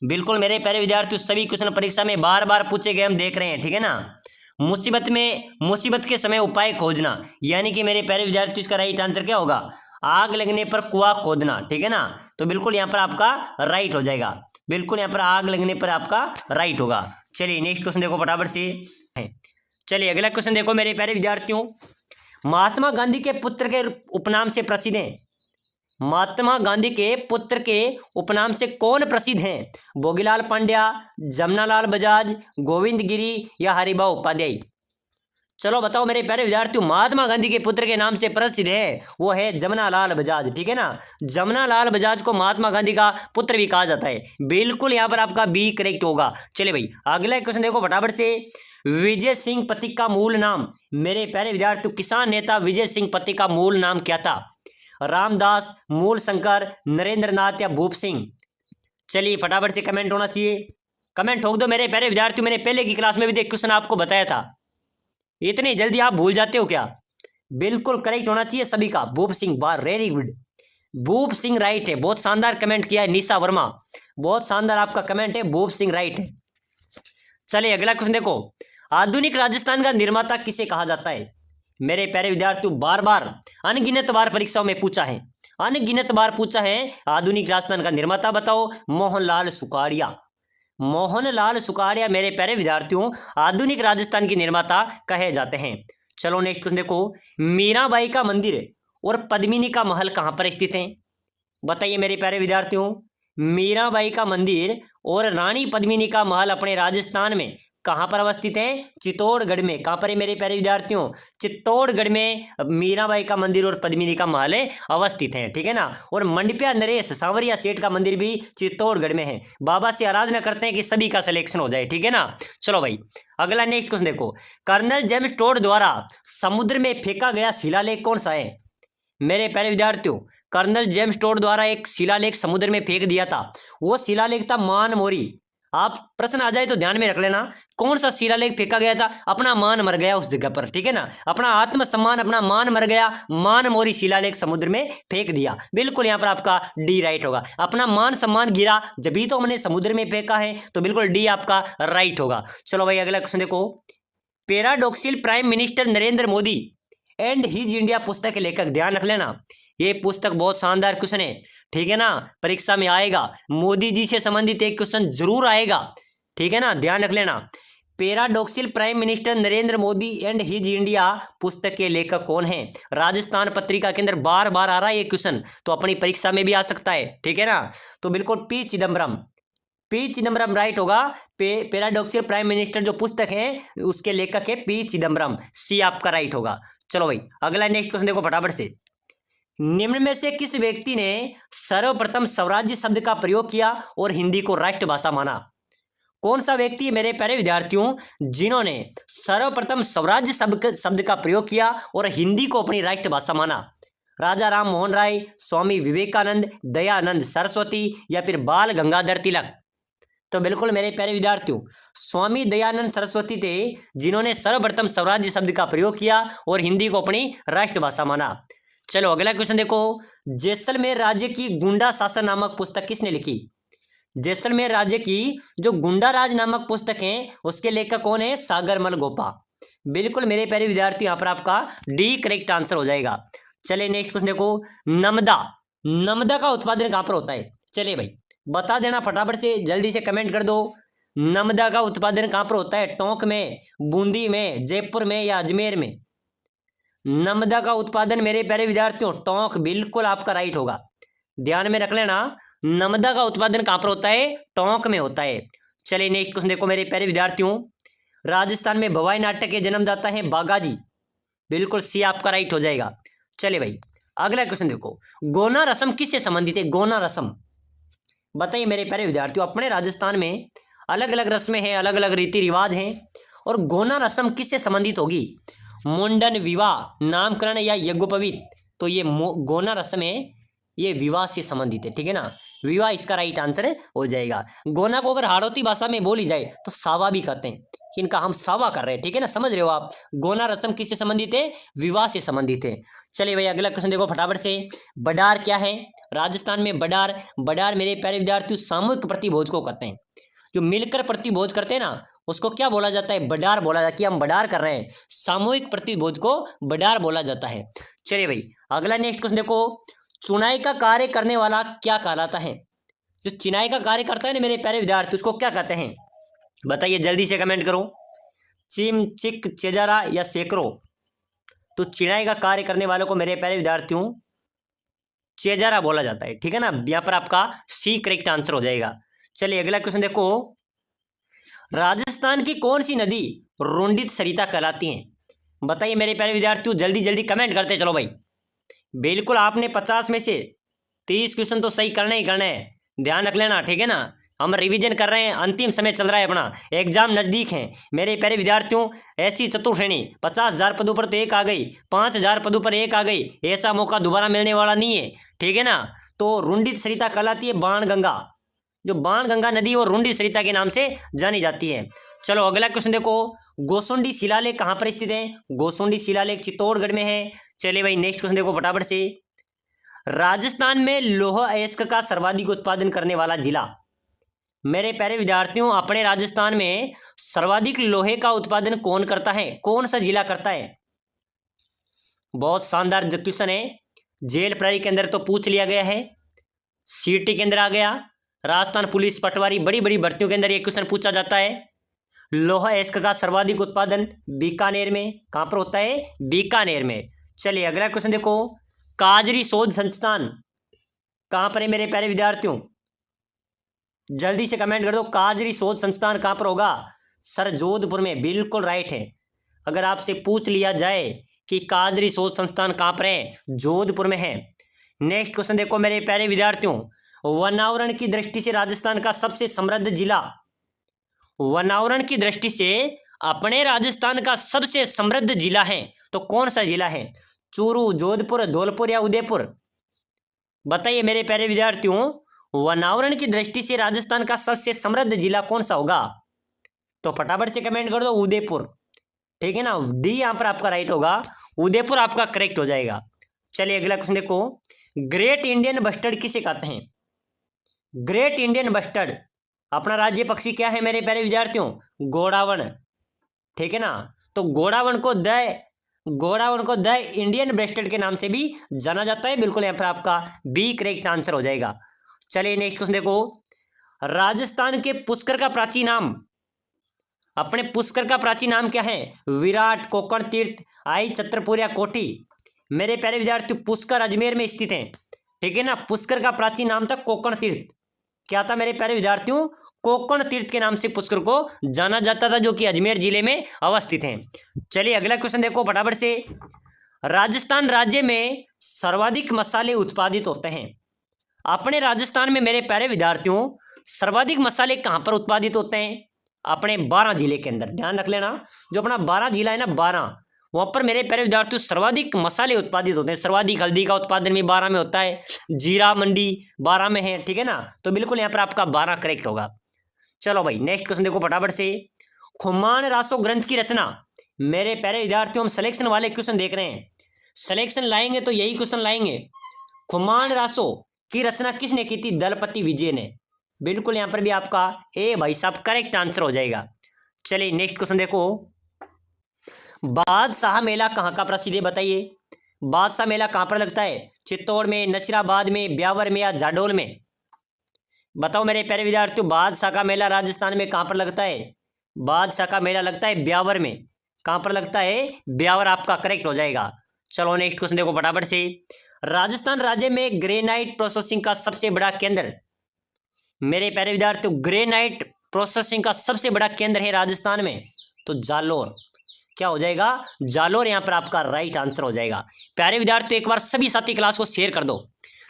बिल्कुल मेरे प्यारे विद्यार्थियों सभी क्वेश्चन परीक्षा में बार बार पूछे गए, हम देख रहे हैं। ठीक है ना, मुसीबत के समय उपाय खोजना यानी कि मेरे प्यारे विद्यार्थियों इसका राइट आंसर क्या होगा? आग लगने पर कुआं खोदना। ठीक है ना, तो बिल्कुल यहाँ पर आपका राइट हो जाएगा। बिल्कुल यहाँ पर आग लगने पर आपका राइट होगा। चलिए नेक्स्ट क्वेश्चन देखो फटाफट से। चलिए अगला क्वेश्चन देखो मेरे प्यारे विद्यार्थियों, महात्मा गांधी के पुत्र के उपनाम से प्रसिद्ध हैं। महात्मा गांधी के पुत्र के उपनाम से कौन प्रसिद्ध हैं? भोगीलाल पांड्या, जमनालाल बजाज, गोविंद गिरी या हरिभाऊ उपाध्याय? चलो बताओ मेरे प्यारे विद्यार्थियों, महात्मा गांधी के पुत्र के नाम से प्रसिद्ध है, वो है जमनालाल बजाज। ठीक है ना, जमनालाल बजाज को महात्मा गांधी का पुत्र भी कहा जाता है। बिल्कुल यहाँ पर आपका बी करेक्ट होगा। चलिए भाई अगला क्वेश्चन देखो फटाफट से। विजय सिंह पथिक का मूल नाम, मेरे प्यारे विद्यार्थियों किसान नेता विजय सिंह पथिक का मूल नाम क्या था? रामदास, मूल शंकर, नरेंद्र नाथ या भूप सिंह? चलिए फटाफट से कमेंट होना चाहिए, कमेंट ठोक दो मेरे प्यारे विद्यार्थियों। मैंने पहले की क्लास में भी क्वेश्चन आपको बताया था, इतनी जल्दी आप भूल जाते हो क्या? बिल्कुल करेक्ट होना चाहिए सभी का। भूप सिंह, बार वेरी गुड, भूप सिंह राइट है। बहुत शानदार कमेंट किया है निशा वर्मा, बहुत शानदार आपका कमेंट है, भूप सिंह राइट है। चलिए अगला क्वेश्चन देखो, आधुनिक राजस्थान का निर्माता किसे कहा जाता है? मेरे प्यारे विद्यार्थियों बार बार अनगिनत बार परीक्षाओं में पूछा है, अनगिनत बार पूछा है, आधुनिक राजस्थान का निर्माता बताओ। मोहनलाल सुखाड़िया। मोहनलाल सुखाड़िया मेरे प्यारे विद्यार्थियों आधुनिक राजस्थान के निर्माता कहे जाते हैं। चलो नेक्स्ट क्वेश्चन देखो, मीराबाई का मंदिर और पद्मिनी का महल कहाँ पर स्थित है? बताइए मेरे प्यारे विद्यार्थियों, मीराबाई का मंदिर और रानी पद्मिनी का महल अपने राजस्थान में कहाँ पर अवस्थित है? चित्तौड़गढ़ में। कहाँ पर है मेरे प्यारे विद्यार्थियों? चित्तौड़गढ़ में मीराबाई का मंदिर और पद्मिनी का महल अवस्थित है। ठीक है ना, और मंडपिया नरेश सांवरिया सेठ का मंदिर भी चित्तौड़गढ़ में है। बाबा से आराधना करते हैं कि सभी का सिलेक्शन हो जाए। ठीक है ना, चलो भाई अगला नेक्स्ट क्वेश्चन देखो, कर्नल जेम्स टोड द्वारा समुद्र में फेंका गया शिलालेख कौन सा है? मेरे प्यारे विद्यार्थियों कर्नल जेम्स टोड द्वारा एक शिलालेख समुद्र में फेंक दिया था, वो शिलालेख था मानमोरी। आप प्रश्न आ जाए तो ध्यान में रख लेना, कौन सा शिलालेख फेंका गया था? अपना मान मर गया उस जगह पर, ठीक है ना, अपना आत्मसम्मान, अपना मान मर गया, मान मोरी शिलालेख समुद्र में फेंक दिया। बिल्कुल यहाँ पर आपका डी राइट होगा। अपना मान सम्मान गिरा जब तो हमने समुद्र में फेंका है, तो बिल्कुल डी आपका राइट होगा। चलो भाई अगला क्वेश्चन देखो, paradoxical prime minister Narendra Modi and his India पुस्तक के लेखक, ध्यान रख लेना, ये पुस्तक बहुत शानदार क्वेश्चन है, ठीक है ना, परीक्षा में आएगा, मोदी जी से संबंधित एक क्वेश्चन जरूर आएगा, ठीक है ना, ध्यान रख लेना। Paradoxical prime minister Narendra Modi and his India पुस्तक के लेखक कौन है? राजस्थान पत्रिका के अंदर बार बार आ रहा है ये क्वेश्चन, तो अपनी परीक्षा में भी आ सकता है, ठीक है ना। तो बिल्कुल P Chidambaram, P Chidambaram right होगा। पैराडॉक्सिल प्राइम मिनिस्टर जो पुस्तक है उसके लेखक है पी चिदम्बरम, सी आपका राइट होगा। चलो भाई अगला नेक्स्ट क्वेश्चन देखो फटाफट से, निम्न में से किस व्यक्ति ने सर्वप्रथम स्वराज्य शब्द का प्रयोग किया और हिंदी को राष्ट्रभाषा माना? कौन सा व्यक्ति है मेरे प्यारे विद्यार्थियों जिन्होंने सर्वप्रथम स्वराज्य शब्द का प्रयोग किया और हिंदी को अपनी राष्ट्रभाषा माना? राजा राम मोहन राय, स्वामी विवेकानंद, दयानंद सरस्वती या फिर बाल गंगाधर तिलक? तो बिल्कुल मेरे प्यारे विद्यार्थियों स्वामी दयानंद सरस्वती थे जिन्होंने सर्वप्रथम स्वराज्य शब्द का प्रयोग किया और हिंदी को अपनी राष्ट्रभाषा माना। चलो अगला क्वेश्चन देखो, जैसलमेर राज्य की गुंडा शासन नामक पुस्तक किसने लिखी? जैसलमेर राज्य की जो गुंडा राज नामक पुस्तक है उसके लेखक कौन है? सागरमल गोपा। बिल्कुल मेरे प्यारे विद्यार्थी यहाँ पर आपका डी करेक्ट आंसर हो जाएगा। चलिए नेक्स्ट क्वेश्चन देखो, नमदा, नमदा का उत्पादन कहाँ पर होता है? चलिए भाई बता देना फटाफट से, जल्दी से कमेंट कर दो, नमदा का उत्पादन कहाँ पर होता है? टोंक में, बूंदी में, जयपुर में या अजमेर में? नमदा का उत्पादन मेरे प्यारे विद्यार्थियों टोंक, बिल्कुल आपका राइट होगा। ध्यान में रख लेना, नमदा का उत्पादन कहाँ पर होता है? टोंक में होता है। चलिए नेक्स्ट क्वेश्चन देखो मेरे प्यारे विद्यार्थियों, राजस्थान में भवाई नाटक के जन्मदाता है बागाजी, बिल्कुल सी आपका राइट हो जाएगा। चलिए भाई अगला क्वेश्चन देखो, गोना रस्म किससे संबंधित है? गोना रस्म बताइए मेरे प्यारे विद्यार्थियों, अपने राजस्थान में अलग अलग रस्में हैं, अलग अलग रीति रिवाज हैं, और गोना रस्म किससे संबंधित होगी? मुंडन, विवाह, नामकरण या यज्ञोपवीत? तो ये गोना रस्म है, ये विवाह से संबंधित है, ठीक है ना, विवाह इसका राइट आंसर हो जाएगा। गोना को अगर हाड़ौती भाषा में बोली जाए तो सावा भी कहते हैं, इनका हम सावा कर रहे हैं, ठीक है ना, समझ रहे हो आप। गोना रस्म किससे संबंधित है? विवाह से संबंधित है। चलिए भाई अगला क्वेश्चन देखो फटाफट से, बडार क्या है? राजस्थान में बडार, बडार मेरे प्यारे विद्यार्थियों सामूहिक प्रतिभोज को कहते हैं, जो मिलकर प्रतिभोज करते हैं ना उसको क्या बोला जाता है? बडार बोला जाता है, कि हम बडार कर रहे हैं, सामूहिक प्रतिभोज को बडार बोला जाता है। चलिए भाई अगला नेक्स्ट क्वेश्चन देखो, चुनाई का कार्य करने वाला क्या कहलाता है? जो चिनाई का कार्य करता है ना मेरे प्यारे विद्यार्थी उसको क्या कहते हैं? बताइए जल्दी से कमेंट करो, चिम, चिक, चेजारा या सेकरो? तो चिनाई का कार्य करने वालों को मेरे प्यारे विद्यार्थियों चेजारा बोला जाता है, ठीक है ना, यहाँ पर आपका सी करेक्ट आंसर हो जाएगा। चलिए अगला क्वेश्चन देखो, राजस्थान की कौन सी नदी रुंडित सरिता कहलाती है? बताइए मेरे प्यारे विद्यार्थियों जल्दी जल्दी कमेंट करते चलो भाई। बिल्कुल आपने 50 में से 30 क्वेश्चन तो सही करना ही करना है, ध्यान रख लेना, ठीक है ना, हम रिवीजन कर रहे हैं, अंतिम समय चल रहा है, अपना एग्जाम नजदीक है मेरे प्यारे विद्यार्थियों। ऐसी चतुर्श्रेणी 50,000 पदों पर तो एक आ गई, 5,000 पदों पर एक आ गई, ऐसा मौका दोबारा मिलने वाला नहीं है, ठीक है ना। तो रुंडित सरिता कहलाती है बाण गंगा, जो बाण गंगा नदी और रुंडित सरिता के नाम से जानी जाती है। चलो अगला क्वेश्चन देखो, गोसुंडी शिलालेख कहाँ पर स्थित है? गोसुंडी शिलालेख चित्तौड़गढ़ में है। चलिए भाई नेक्स्ट क्वेश्चन देखो फटाफट से, राजस्थान में लौह अयस्क का सर्वाधिक उत्पादन करने वाला जिला? मेरे प्यारे विद्यार्थियों अपने राजस्थान में सर्वाधिक लोहे का उत्पादन कौन करता है? कौन सा जिला करता है? बहुत शानदार क्वेश्चन है, जेल प्रहरी के अंदर तो पूछ लिया गया है, सीटी के अंदर आ गया, राजस्थान पुलिस पटवारी बड़ी बड़ी भर्तियों के अंदर ये क्वेश्चन पूछा जाता है। लोहा अयस्क का सर्वाधिक उत्पादन बीकानेर में, कहां पर होता है? बीकानेर में। चलिए अगला क्वेश्चन देखो, काजरी शोध संस्थान कहां पर है मेरे प्यारे विद्यार्थियों? जल्दी से कमेंट कर दो, काजरी शोध संस्थान कहां पर होगा? सर जोधपुर में, बिल्कुल राइट है। अगर आपसे पूछ लिया जाए कि काजरी शोध संस्थान कहां पर है, जोधपुर में है। नेक्स्ट क्वेश्चन देखो मेरे प्यारे विद्यार्थियों, वनावरण की दृष्टि से राजस्थान का सबसे समृद्ध जिला? वनावरण की दृष्टि से अपने राजस्थान का सबसे समृद्ध जिला है तो कौन सा जिला है? चूरू, जोधपुर, धौलपुर या उदयपुर? बताइए मेरे प्यारे विद्यार्थियों, वनावरण की दृष्टि से राजस्थान का सबसे समृद्ध जिला कौन सा होगा? तो फटाफट से कमेंट कर दो उदयपुर। ठीक है ना, डी यहां पर आपका राइट होगा, उदयपुर आपका करेक्ट हो जाएगा। चलिए अगला क्वेश्चन देखो, ग्रेट इंडियन बस्टर्ड किसे कहते हैं? ग्रेट इंडियन बस्टर्ड अपना राज्य पक्षी क्या है मेरे प्यारे विद्यार्थियों? घोड़ावण। ठीक है ना, तो घोड़ावण को द इंडियन ब्रेस्टेड के नाम से भी जाना जाता है। बिल्कुल यहाँ पर आपका बी करेक्ट आंसर हो जाएगा। चलिए नेक्स्ट क्वेश्चन देखो, राजस्थान के पुष्कर का प्राचीन नाम, अपने पुष्कर का प्राचीन नाम क्या है? विराट, कोकण तीर्थ, आई, छत्रपुर या कोठी? मेरे प्यारे विद्यार्थी पुष्कर अजमेर में स्थित है। ठीक है ना, पुष्कर का प्राचीन नाम था कोकण तीर्थ। क्या था मेरे प्यारे विद्यार्थियों? कोकण तीर्थ के नाम से पुष्कर को जाना जाता था, जो कि अजमेर जिले में अवस्थित है। चलिए अगला क्वेश्चन देखो फटाफट से, राजस्थान राज्य में सर्वाधिक मसाले उत्पादित होते हैं। अपने राजस्थान में मेरे प्यारे विद्यार्थियों सर्वाधिक मसाले कहां पर उत्पादित होते हैं? अपने 12 जिले के अंदर। ध्यान रख लेना, जो अपना 12 जिला है ना, 12, वहां पर मेरे प्यारे विद्यार्थियों सर्वाधिक मसाले उत्पादित होते हैं। सर्वाधिक हल्दी का उत्पादन भी 12 में होता है, जीरा मंडी 12 में है। ठीक है ना, तो बिल्कुल यहाँ पर आपका 12 करेक्ट होगा। चलो भाई नेक्स्ट क्वेश्चन देखो फटाफट से, खुमान रासो ग्रंथ की रचना, मेरे प्यारे विद्यार्थियों हम सिलेक्शन वाले क्वेश्चन देख रहे हैं, सिलेक्शन लाएंगे तो यही क्वेश्चन लाएंगे। खुमान रासो की रचना किसने की थी? दलपति विजय ने। बिल्कुल यहां पर भी आपका ए भाई साहब करेक्ट आंसर हो जाएगा। चलिए नेक्स्ट क्वेश्चन देखो, बादशाह मेला कहाँ का प्रसिद्ध है बताइए? बादशाह मेला कहाँ पर लगता है? चित्तौड़ में, नसीराबाद में, ब्यावर में या जाडोल में? बताओ मेरे प्यारे विद्यार्थियों, बादशाह का मेला राजस्थान में कहाँ पर लगता है? बादशाह का मेला लगता है ब्यावर में। कहाँ पर लगता है? ब्यावर आपका करेक्ट हो जाएगा। चलो नेक्स्ट क्वेश्चन देखो फटाफट से, राजस्थान राज्य में ग्रेनाइट प्रोसेसिंग का सबसे बड़ा केंद्र, मेरे प्यारे विद्यार्थियों ग्रेनाइट प्रोसेसिंग का सबसे बड़ा केंद्र है राजस्थान में, तो जालोर। क्या हो जाएगा? जालोर यहाँ पर आपका राइट आंसर हो जाएगा। प्यारे विद्यार्थियों एक बार सभी साथी क्लास को शेयर कर दो,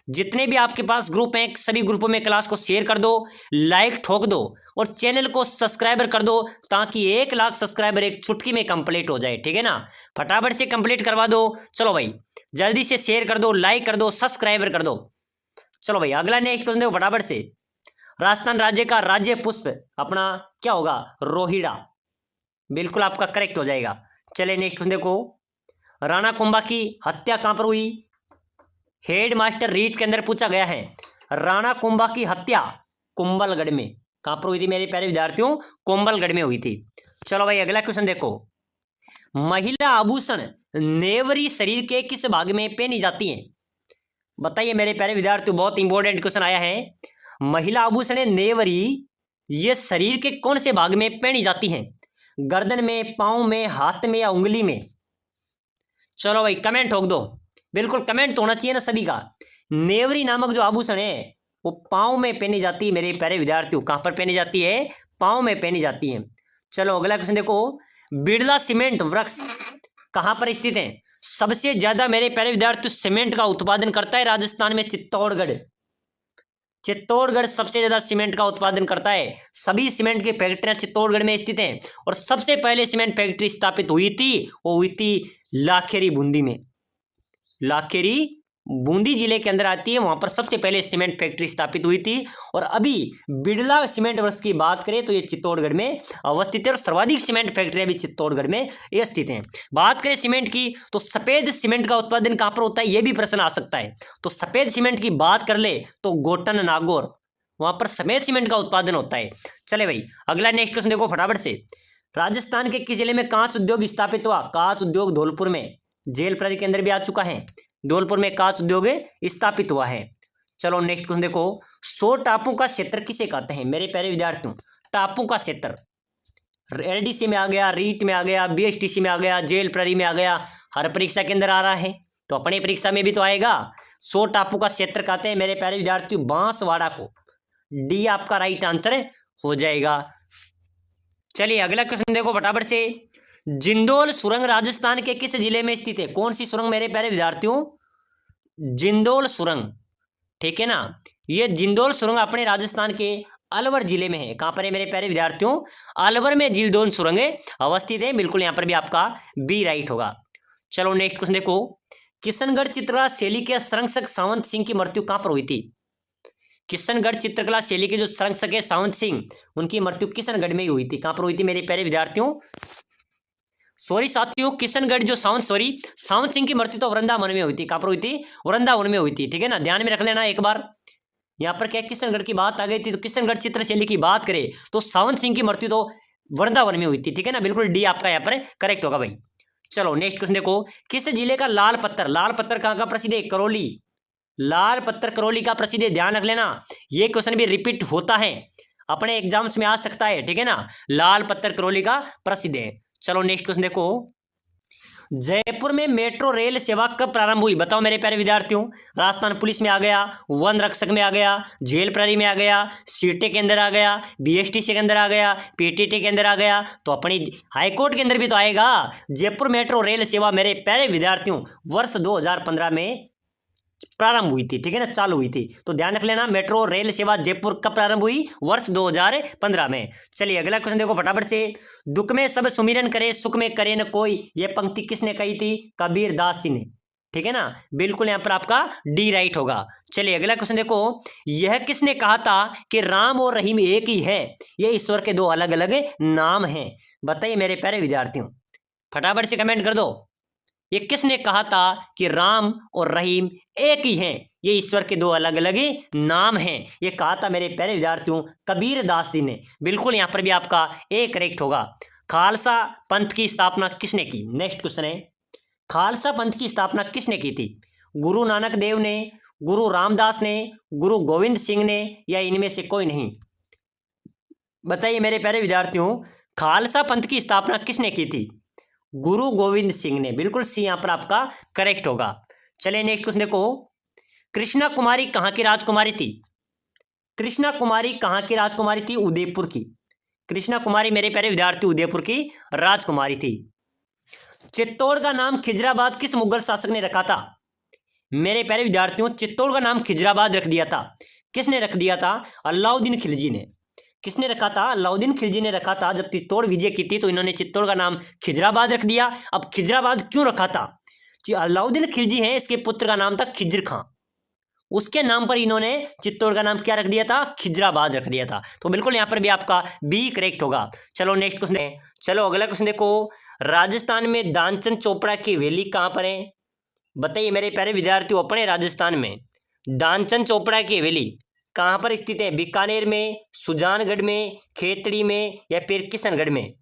जितने भी आपके पास ग्रुप हैं सभी ग्रुपों में क्लास को शेयर कर दो, लाइक ठोक दो और चैनल को सब्सक्राइबर कर दो, ताकि 1 लाख सब्सक्राइबर एक चुटकी में कंप्लीट हो जाए। ठीक है ना, फटाफट से कंप्लीट करवा दो। चलो भाई जल्दी से शेयर कर दो, लाइक कर दो, सब्सक्राइबर कर दो। चलो भाई अगला नेक्स्ट क्वेश्चन देखो फटाफट से, राजस्थान राज्य का राज्य पुष्प अपना क्या होगा? रोहिड़ा। बिल्कुल आपका करेक्ट हो जाएगा। चलिए नेक्स्ट क्वेश्चन देखो, राणा कुंभा की हत्या कहां पर हुई? हेड मास्टर रीट के अंदर पूछा गया है। राणा कुंभा की हत्या कुंभलगढ़ में। कहां पर हुई थी मेरे प्यारे विद्यार्थियों? कुंभलगढ़ में हुई थी। चलो भाई अगला क्वेश्चन देखो, महिला आभूषण नेवरी शरीर के किस भाग में पहनी जाती है? बताइए मेरे प्यारे विद्यार्थियों, बहुत इंपॉर्टेंट क्वेश्चन आया है। महिला आभूषण नेवरी ये शरीर के कौन से भाग में पहनी जाती हैं? गर्दन में, पांव में, हाथ में या उंगली में? चलो भाई कमेंट ठोक दो, बिल्कुल कमेंट तो होना चाहिए ना सभी का। नेवरी नामक जो आभूषण है वो पांव में पहनी जाती है मेरे प्यारे विद्यार्थियों। कहां पर पहनी जाती है? पांव में पहनी जाती है। चलो अगला क्वेश्चन देखो, बिरला सीमेंट वृक्ष कहां पर स्थित है? सबसे ज्यादा मेरे प्यारे विद्यार्थियों सीमेंट का उत्पादन करता है राजस्थान में चित्तौड़गढ़। चित्तौड़गढ़ सबसे ज्यादा सीमेंट का उत्पादन करता है। सभी सीमेंट की फैक्ट्रियां चित्तौड़गढ़ में स्थित हैं और सबसे पहले सीमेंट फैक्ट्री स्थापित हुई थी वो हुई थी लाखेरी बूंदी में। लाखेरी बूंदी जिले के अंदर आती है, वहां पर सबसे पहले सीमेंट फैक्ट्री स्थापित हुई थी। और अभी बिरला सीमेंट वर्क्स की बात करें तो ये चित्तौड़गढ़ में अवस्थित है और सर्वाधिक सीमेंट फैक्ट्रियां भी चित्तौड़गढ़ में ये स्थित हैं। बात करें सीमेंट की तो सफेद सीमेंट का उत्पादन कहां पर होता है, यह भी प्रश्न आ सकता है। तो सफेद सीमेंट की बात कर ले तो गोटन नागौर, वहां पर सफेद सीमेंट का उत्पादन होता है। चले भाई अगला नेक्स्ट क्वेश्चन देखो फटाफट से, राजस्थान के किस जिले में कांच उद्योग स्थापित हुआ? कांच उद्योग धौलपुर में, जेल प्रहरी के अंदर भी आ चुका है। धौलपुर में कांच उद्योग स्थापित हुआ है। चलो नेक्स्ट क्वेश्चन देखो, 100 टापू का क्षेत्र किसे कहते हैं? मेरे प्यारे विद्यार्थियों टापू का क्षेत्र एलडीसी में आ गया, रीट में आ गया, बीएसटीसी में आ गया, जेल प्रहरी में आ गया, हर परीक्षा के अंदर आ रहा है, तो अपनी परीक्षा में भी तो आएगा। 100 टापू का क्षेत्र कहते हैं मेरे प्यारे विद्यार्थियों बांसवाड़ा को। डी आपका राइट आंसर हो जाएगा। चलिए अगला क्वेश्चन देखो फटाफट से, जिंदोल सुरंग राजस्थान के किस जिले में स्थित है? कौन सी सुरंग मेरे प्यारे विद्यार्थियों? जिंदोल सुरंग। ठीक है ना, ये जिंदोल सुरंग अपने राजस्थान के अलवर जिले में है। कहां पर है मेरे प्यारे विद्यार्थियों? अलवर में जिंदोल सुरंग अवस्थित है। बिल्कुल यहां पर भी आपका बी राइट होगा। चलो नेक्स्ट क्वेश्चन देखो, किशनगढ़ चित्रकला शैली के संरक्षक सावंत सिंह की मृत्यु कहां पर हुई थी? किशनगढ़ चित्रकला शैली के जो संरक्षक है सावंत सिंह, उनकी मृत्यु किशनगढ़ में ही हुई थी। कहां पर हुई थी मेरे प्यारे विद्यार्थियों? सॉरी साथियों, किशनगढ़ जो सावंत सिंह की मृत्यु तो वृंदावन में हुई थी। कहां पर हुई थी? वृंदावन में हुई थी। ठीक है ना, ध्यान में रख लेना एक बार। यहाँ पर क्या किशनगढ़ की बात आ गई थी, तो किशनगढ़ चित्रशैली की बात करें तो सावंत सिंह की मृत्यु तो वृंदावन में हुई थी। ठीक है ना, बिल्कुल डी आपका यहाँ पर करेक्ट होगा भाई। चलो नेक्स्ट क्वेश्चन देखो, किस जिले का लाल पत्थर कहाँ का प्रसिद्ध है? करौली। लाल पत्थर करौली का प्रसिद्ध है, ध्यान रख लेना। ये क्वेश्चन भी रिपीट होता है, अपने एग्जाम्स में आ सकता है। ठीक है ना, लाल पत्थर करौली का प्रसिद्ध है। चलो नेक्स्ट क्वेश्चन देखो, जयपुर में मेट्रो रेल सेवा कब प्रारंभ हुई? बताओ मेरे प्यारे विद्यार्थियों। राजस्थान पुलिस में आ गया, वन रक्षक में आ गया, जेल प्रहरी में आ गया, सीटे के अंदर आ गया, बीएसटीसी के अंदर आ गया, पीटीटी के अंदर आ गया, तो अपनी हाईकोर्ट के अंदर भी तो आएगा। जयपुर मेट्रो रेल सेवा मेरे प्यारे विद्यार्थियों वर्ष 2015 में प्रारंभ हुई थी। ठीक है ना, चालू हुई थी। तो ध्यान रख लेना, मेट्रो रेल सेवा जयपुर कब प्रारंभ हुई? वर्ष 2015 में। चलिए अगला क्वेश्चन देखो फटाफट से, दुख में सब सुमिरन करे, सुख में करे न कोई, यह पंक्ति किसने कही थी? कबीर दास जी ने। ठीक है ना, बिल्कुल यहाँ पर आपका डी राइट होगा। चलिए अगला क्वेश्चन देखो, यह किसने कहा था कि राम और रहीम एक ही है? यह ईश्वर के दो अलग अलग नाम हैं। बताइए मेरे प्यारे विद्यार्थियों, फटाफट से कमेंट कर दो। ये किसने कहा था कि राम और रहीम एक ही हैं, ये ईश्वर के दो अलग अलग नाम हैं? ये कहा था मेरे प्यारे विद्यार्थियों कबीर दास जी ने। बिल्कुल यहाँ पर भी आपका ए करेक्ट होगा। खालसा पंथ की स्थापना किसने की? नेक्स्ट क्वेश्चन है, खालसा पंथ की स्थापना किसने की थी? गुरु नानक देव ने, गुरु रामदास ने, गुरु गोविंद सिंह ने, या इनमें से कोई नहीं? बताइए मेरे प्यारे विद्यार्थियों, खालसा पंथ की स्थापना किसने की थी? गुरु गोविंद सिंह ने। बिल्कुल सी यहां पर आपका करेक्ट होगा। चलिए नेक्स्ट क्वेश्चन देखो, कृष्णा कुमारी कहां की राजकुमारी थी? कृष्णा कुमारी कहां की राजकुमारी थी? उदयपुर की। कृष्णा कुमारी मेरे प्यारे विद्यार्थी उदयपुर की राजकुमारी थी। चित्तौड़ का नाम खिजराबाद किस मुगल शासक ने रखा था? मेरे प्यारे विद्यार्थियों, चित्तौड़ का नाम खिजराबाद रख दिया था। किसने रख दिया था? अलाउद्दीन खिलजी ने। किसने रखा था? अलाउद्दीन खिलजी ने रखा था। जब चित्तौड़ विजय की थी तो इन्होंने चित्तौड़ का नाम खिजराबाद रख दिया। अब खिजराबाद क्यों रखा था? अलाउद्दीन खिलजी है, इसके पुत्र का नाम था खिज्र खां, उसके नाम पर इन्होंने चित्तौड़ का नाम क्या रख दिया था? खिजराबाद रख दिया था। तो बिल्कुल यहाँ पर भी आपका बी करेक्ट होगा। चलो नेक्स्ट क्वेश्चन, चलो अगला क्वेश्चन देखो, राजस्थान में दानचंद चोपड़ा की हवेली कहाँ पर है? बताइए मेरे प्यारे विद्यार्थियों, अपने राजस्थान में दानचंद चोपड़ा की हवेली कहाँ पर स्थित है? बीकानेर में, सुजानगढ़ में, खेतड़ी में, या फिर किशनगढ़ में?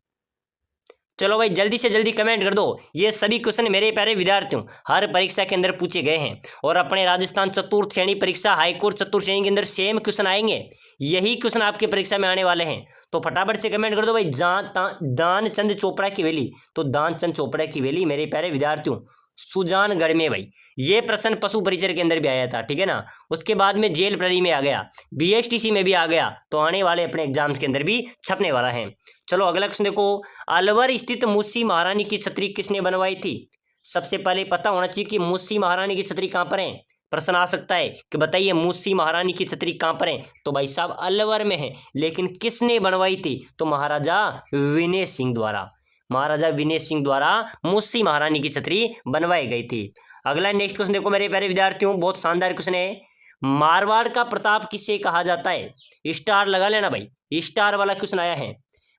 चलो भाई जल्दी से जल्दी कमेंट कर दो। ये सभी क्वेश्चन मेरे प्यारे विद्यार्थियों हर परीक्षा के अंदर पूछे गए हैं, और अपने राजस्थान चतुर्थ श्रेणी परीक्षा हाईकोर्ट चतुर्थ श्रेणी के अंदर सेम क्वेश्चन आएंगे। यही क्वेश्चन आपकी परीक्षा में आने वाले हैं। तो फटाफट से कमेंट कर दो भाई, दानचंद चोपड़ा की हवेली। तो दानचंद चोपड़ा की हवेली मेरे प्यारे विद्यार्थियों सुजानगढ़ में। भाई ये प्रश्न पशु परिचर के अंदर भी आया था। ठीक है ना, उसके बाद में जेल प्रहरी में आ गया, बीएसटीसी में भी आ गया, तो आने वाले अपने एग्जाम्स के अंदर भी छपने वाला है। चलो अगला क्वेश्चन देखो, अलवर स्थित मूसी महारानी की छतरी किसने बनवाई थी? सबसे पहले पता होना चाहिए कि मूसी महारानी की छतरी कहाँ पर है। प्रश्न आ सकता है कि बताइए मूसी महारानी की छतरी कहाँ पर है? तो भाई साहब अलवर में है। लेकिन किसने बनवाई थी? तो महाराजा विनय सिंह द्वारा। महाराजा विनय सिंह द्वारा मूसी महारानी की छतरी बनवाई गई थी। अगला नेक्स्ट क्वेश्चन देखो मेरे प्यारे विद्यार्थियों, बहुत शानदार क्वेश्चन है, मारवाड़ का प्रताप किसे कहा जाता है? स्टार लगा लेना भाई, स्टार वाला क्वेश्चन आया है।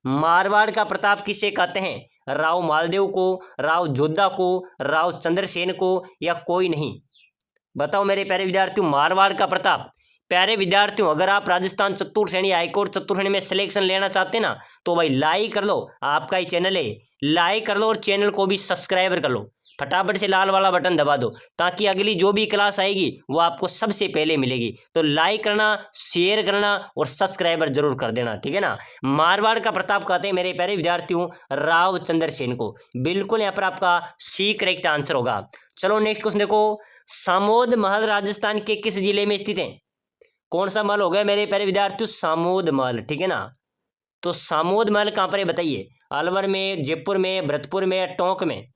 मारवाड़ का प्रताप किसे कहते हैं? राव मालदेव को, राव जोधा को, राव चंद्रसेन को, या कोई नहीं? बताओ मेरे प्यारे विद्यार्थियों, मारवाड़ का प्रताप। प्यारे विद्यार्थियों अगर आप राजस्थान चतुर्थ श्रेणी हाईकोर्ट चतुर्थ श्रेणी में सिलेक्शन लेना चाहते हैं ना, तो भाई लाइक कर लो, आपका ही चैनल है, लाइक कर लो और चैनल को भी सब्सक्राइब कर लो। फटाफट से लाल वाला बटन दबा दो, ताकि अगली जो भी क्लास आएगी वो आपको सबसे पहले मिलेगी। तो लाइक करना, शेयर करना और सब्सक्राइबर जरूर कर देना। ठीक है ना, मारवाड़ का प्रताप कहते हैं मेरे प्यारे विद्यार्थियों राव चंद्रसेन को। बिल्कुल यहाँ पर आपका सी करेक्ट आंसर होगा। चलो नेक्स्ट क्वेश्चन देखो, सामोद महल राजस्थान के किस जिले में स्थित है? कौन सा महल हो गया मेरे प्यारे विद्यार्थियों? सामोद महल। ठीक है ना, तो सामोद महल कहाँ पर है बताइए? अलवर में, जयपुर में, भरतपुर में, या टोंक में?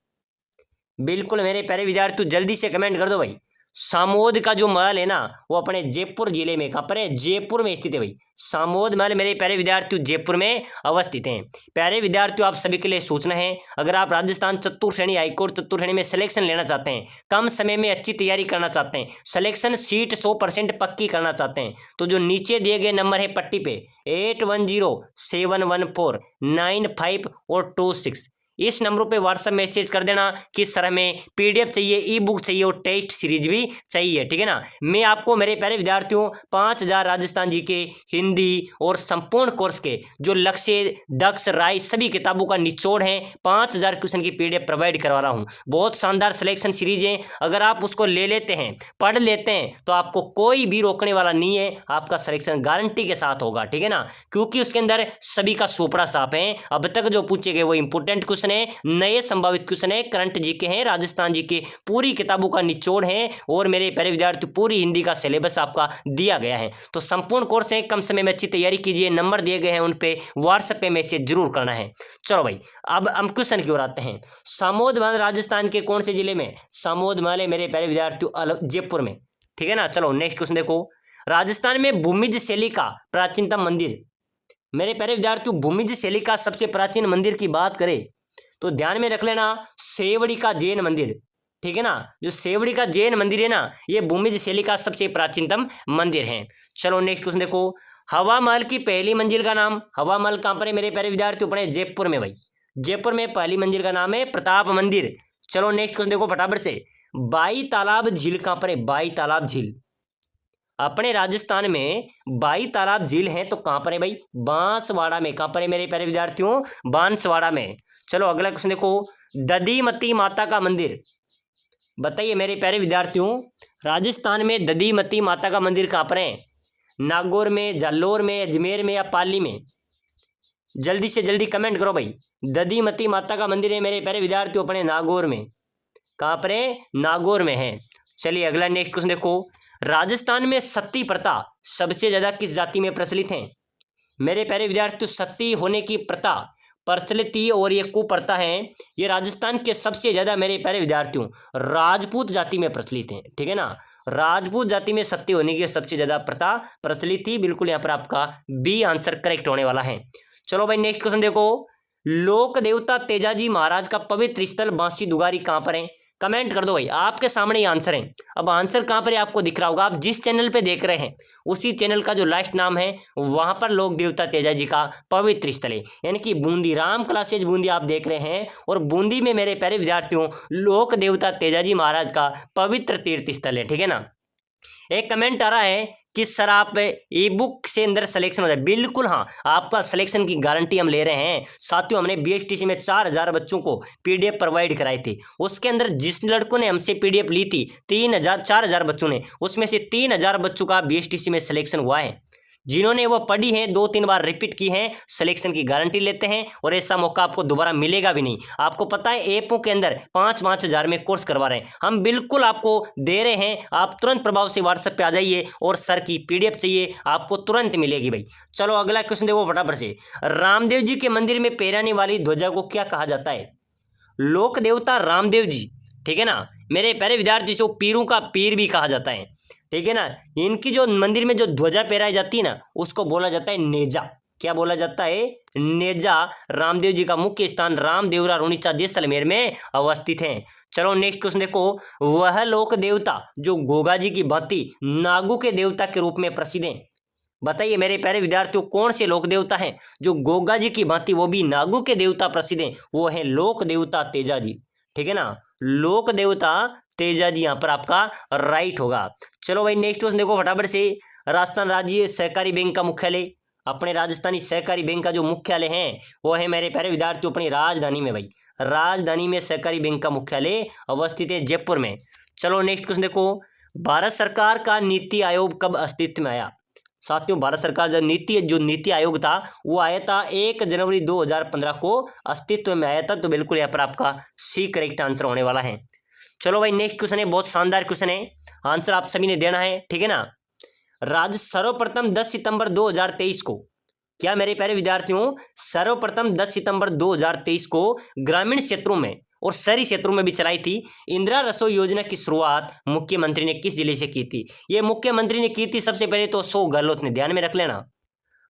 बिल्कुल मेरे प्यारे विद्यार्थियों जल्दी से कमेंट कर दो भाई, सामोद का जो महल है ना वो अपने जयपुर जिले में, कहाँ पर है, जयपुर में स्थित है भाई। सामोद महल मेरे प्यारे विद्यार्थियों जयपुर में अवस्थित हैं। प्यारे विद्यार्थियों आप सभी के लिए सूचना है, अगर आप राजस्थान चतुर्थ श्रेणी हाईकोर्ट चतुर्थ श्रेणी में सिलेक्शन लेना चाहते हैं, कम समय में अच्छी तैयारी करना चाहते हैं, सिलेक्शन सीट 100% पक्की करना चाहते हैं, तो जो नीचे दिए गए नंबर है पट्टी पे 81071495 और 26, इस नंबरों पे व्हाट्सएप मैसेज कर देना कि सर हमें पीडीएफ चाहिए, ई बुक चाहिए और टेस्ट सीरीज भी चाहिए, ठीक है ना। मैं आपको मेरे प्यारे विद्यार्थियों 5000 राजस्थान जी के हिंदी और संपूर्ण कोर्स के जो लक्ष्य, दक्ष, राय सभी किताबों का निचोड़ है 5000 क्वेश्चन की पीडीएफ प्रोवाइड करवा रहा हूँ। बहुत शानदार सिलेक्शन सीरीज है, अगर आप उसको ले लेते हैं, पढ़ लेते हैं तो आपको कोई भी रोकने वाला नहीं है, आपका सिलेक्शन गारंटी के साथ होगा, ठीक है ना, क्योंकि उसके अंदर सभी का सोपड़ा साफ है। अब तक जो पूछे गए वो इंपोर्टेंट क्वेश्चन है, नए संभावित क्वेश्चन है, करंट जीके हैं, राजस्थान जी के पूरी किताबों का निचोड़ है और मेरे प्यारे विद्यार्थी पूरी हिंदी का सिलेबस आपका दिया गया है। तो संपूर्ण कोर्स है, कम समय में अच्छी तैयारी कीजिए, नंबर दिए गए हैं उन पे व्हाट्सएप पे मैसेज जरूर करना है। चलो भाई अब हम क्वेश्चन की ओर आते हैं। सामोद महल राजस्थान के कौन से जिले में? सामोद महल है मेरे प्यारे विद्यार्थियों जयपुर में, ठीक है ना। चलो नेक्स्ट क्वेश्चन देखो, राजस्थान में भूमिज शैली का प्राचीनतम मंदिर। मेरे प्यारे विद्यार्थियों भूमिज शैली का सबसे प्राचीन मंदिर की बात करें तो ध्यान में रख लेना सेवड़ी का जैन मंदिर, ठीक है ना। जो सेवड़ी का जैन मंदिर है ना ये भूमिज शैली का सबसे प्राचीनतम मंदिर है। चलो नेक्स्ट क्वेश्चन देखो, हवा महल की पहली मंजिल का नाम। हवा महल कहाँ पर है मेरे प्यारे विद्यार्थियों? अपने जयपुर में भाई, जयपुर में पहली मंजिल का नाम है प्रताप मंदिर। चलो नेक्स्ट क्वेश्चन देखो फटाफट से, बाई तालाब झील कहाँ पर है? बाई तालाब झील अपने राजस्थान में बाई तालाब झील है तो कहां पर है भाई? बांसवाड़ा में। कहां पर है मेरे प्यारे विद्यार्थियों? बांसवाड़ा में। चलो अगला क्वेश्चन देखो, दधीमती माता का मंदिर। बताइए मेरे प्यारे विद्यार्थियों राजस्थान में दधीमती माता का मंदिर कहां पर है? नागौर में, जालोर में, अजमेर में या पाली में? जल्दी से जल्दी कमेंट करो भाई। दधीमती माता का मंदिर है मेरे प्यारे विद्यार्थियों अपने नागौर में। कहां पर है? नागौर में है। चलिए अगला नेक्स्ट क्वेश्चन देखो, राजस्थान में सती प्रथा सबसे ज्यादा किस जाति में प्रचलित है? मेरे प्यारे विद्यार्थियों सती होने की प्रथा प्रचलित थी और ये कुप्रथा है, ये राजस्थान के सबसे ज्यादा मेरे प्यारे विद्यार्थियों राजपूत जाति में प्रचलित है, ठीक है ना। राजपूत जाति में सती होने की सबसे ज्यादा प्रथा प्रचलित थी। बिल्कुल यहाँ पर आपका बी आंसर करेक्ट होने वाला है। चलो भाई नेक्स्ट क्वेश्चन देखो, लोक देवता तेजाजी महाराज का पवित्र स्थल बांसी दुगारी कहां पर है? कमेंट कर दो भाई, आपके सामने ही आंसर है। अब आंसर कहां पर है आपको दिख रहा होगा, आप जिस चैनल पे देख रहे हैं उसी चैनल का जो लास्ट नाम है वहां पर लोक देवता तेजाजी का पवित्र स्थल है, यानी कि बूंदी, राम क्लासेज बूंदी आप देख रहे हैं और बूंदी में मेरे प्यारे विद्यार्थियों लोक देवता तेजाजी महाराज का पवित्र तीर्थ स्थल है, ठीक है ना। एक कमेंट आ रहा है कि सर आप ई बुक से अंदर सिलेक्शन हो जाए। बिल्कुल हाँ, आपका सिलेक्शन की गारंटी हम ले रहे हैं। साथियों हमने बीएसटीसी में 4000 बच्चों को पीडीएफ प्रोवाइड कराई थी, उसके अंदर जिस लड़कों ने हमसे पीडीएफ ली थी 4000 बच्चों ने, उसमें से 3000 बच्चों का बीएसटीसी में सिलेक्शन हुआ है। जिन्होंने वो पढ़ी है 2-3 बार रिपीट की है, सिलेक्शन की गारंटी लेते हैं और ऐसा मौका आपको दोबारा मिलेगा भी नहीं। आपको पता है ऐपों के अंदर 5-5 हज़ार में कोर्स करवा रहे हैं, हम बिल्कुल आपको दे रहे हैं। आप तुरंत प्रभाव से व्हाट्सएप पे आ जाइए और सर की पीडीएफ चाहिए आपको तुरंत मिलेगी भाई। चलो अगला क्वेश्चन देखो फटाफट से, रामदेव जी के मंदिर में फहराने वाली ध्वजा को क्या कहा जाता है? लोक देवता रामदेव जी, ठीक है ना। मेरे प्यारे विद्यार्थी जो पीरों का पीर भी कहा जाता है, ठीक है ना। इनकी जो मंदिर में जो ध्वजा फहराई जाती है ना उसको बोला जाता है नेजा। क्या बोला जाता है? नेजा। रामदेव जी का मुख्य स्थान रामदेवरा रुणीचा जैसलमेर में अवस्थित है। चलो नेक्स्ट क्वेश्चन देखो, वह लोक देवता जो गोगा जी की भांति नागू के देवता के रूप में प्रसिद्ध है। बताइए मेरे प्यारे विद्यार्थियों कौन से लोक देवता हैं जो गोगा जी की भांति वो भी नागू के देवता प्रसिद्ध हैं? वो है लोक देवता तेजा जी, ठीक है ना। लोक देवता तेजा जी यहाँ पर आपका राइट होगा। चलो भाई नेक्स्ट क्वेश्चन देखो फटाफट से, राजस्थान राज्य सहकारी बैंक का मुख्यालय, अपने राजस्थानी सहकारी बैंक का जो मुख्यालय है वो है मेरे प्यारे विद्यार्थियों अपनी राजधानी में भाई। राजधानी में सहकारी बैंक का मुख्यालय अवस्थित है जयपुर में। चलो नेक्स्ट क्वेश्चन देखो, भारत सरकार का नीति आयोग कब अस्तित्व में आया? साथियों भारत सरकार जो नीति आयोग था वो आया था 1 जनवरी 2015 को अस्तित्व में आया था। तो बिल्कुल यहाँ पर आपका सी करेक्ट आंसर होने वाला है। चलो भाई नेक्स्ट क्वेश्चन है, बहुत शानदार क्वेश्चन है, आंसर आप सभी ने देना है, ठीक है ना। सर्वप्रथम 10 सितंबर 2023 को, क्या मेरे प्यारे विद्यार्थियों, सर्वप्रथम 10 सितंबर 2023 को ग्रामीण क्षेत्रों में और शहरी क्षेत्रों में भी चलाई थी। इंदिरा रसोई योजना की शुरुआत मुख्यमंत्री ने किस जिले से की थी? ये मुख्यमंत्री ने की थी सबसे पहले तो अशोक गहलोत ने, ध्यान में रख लेना,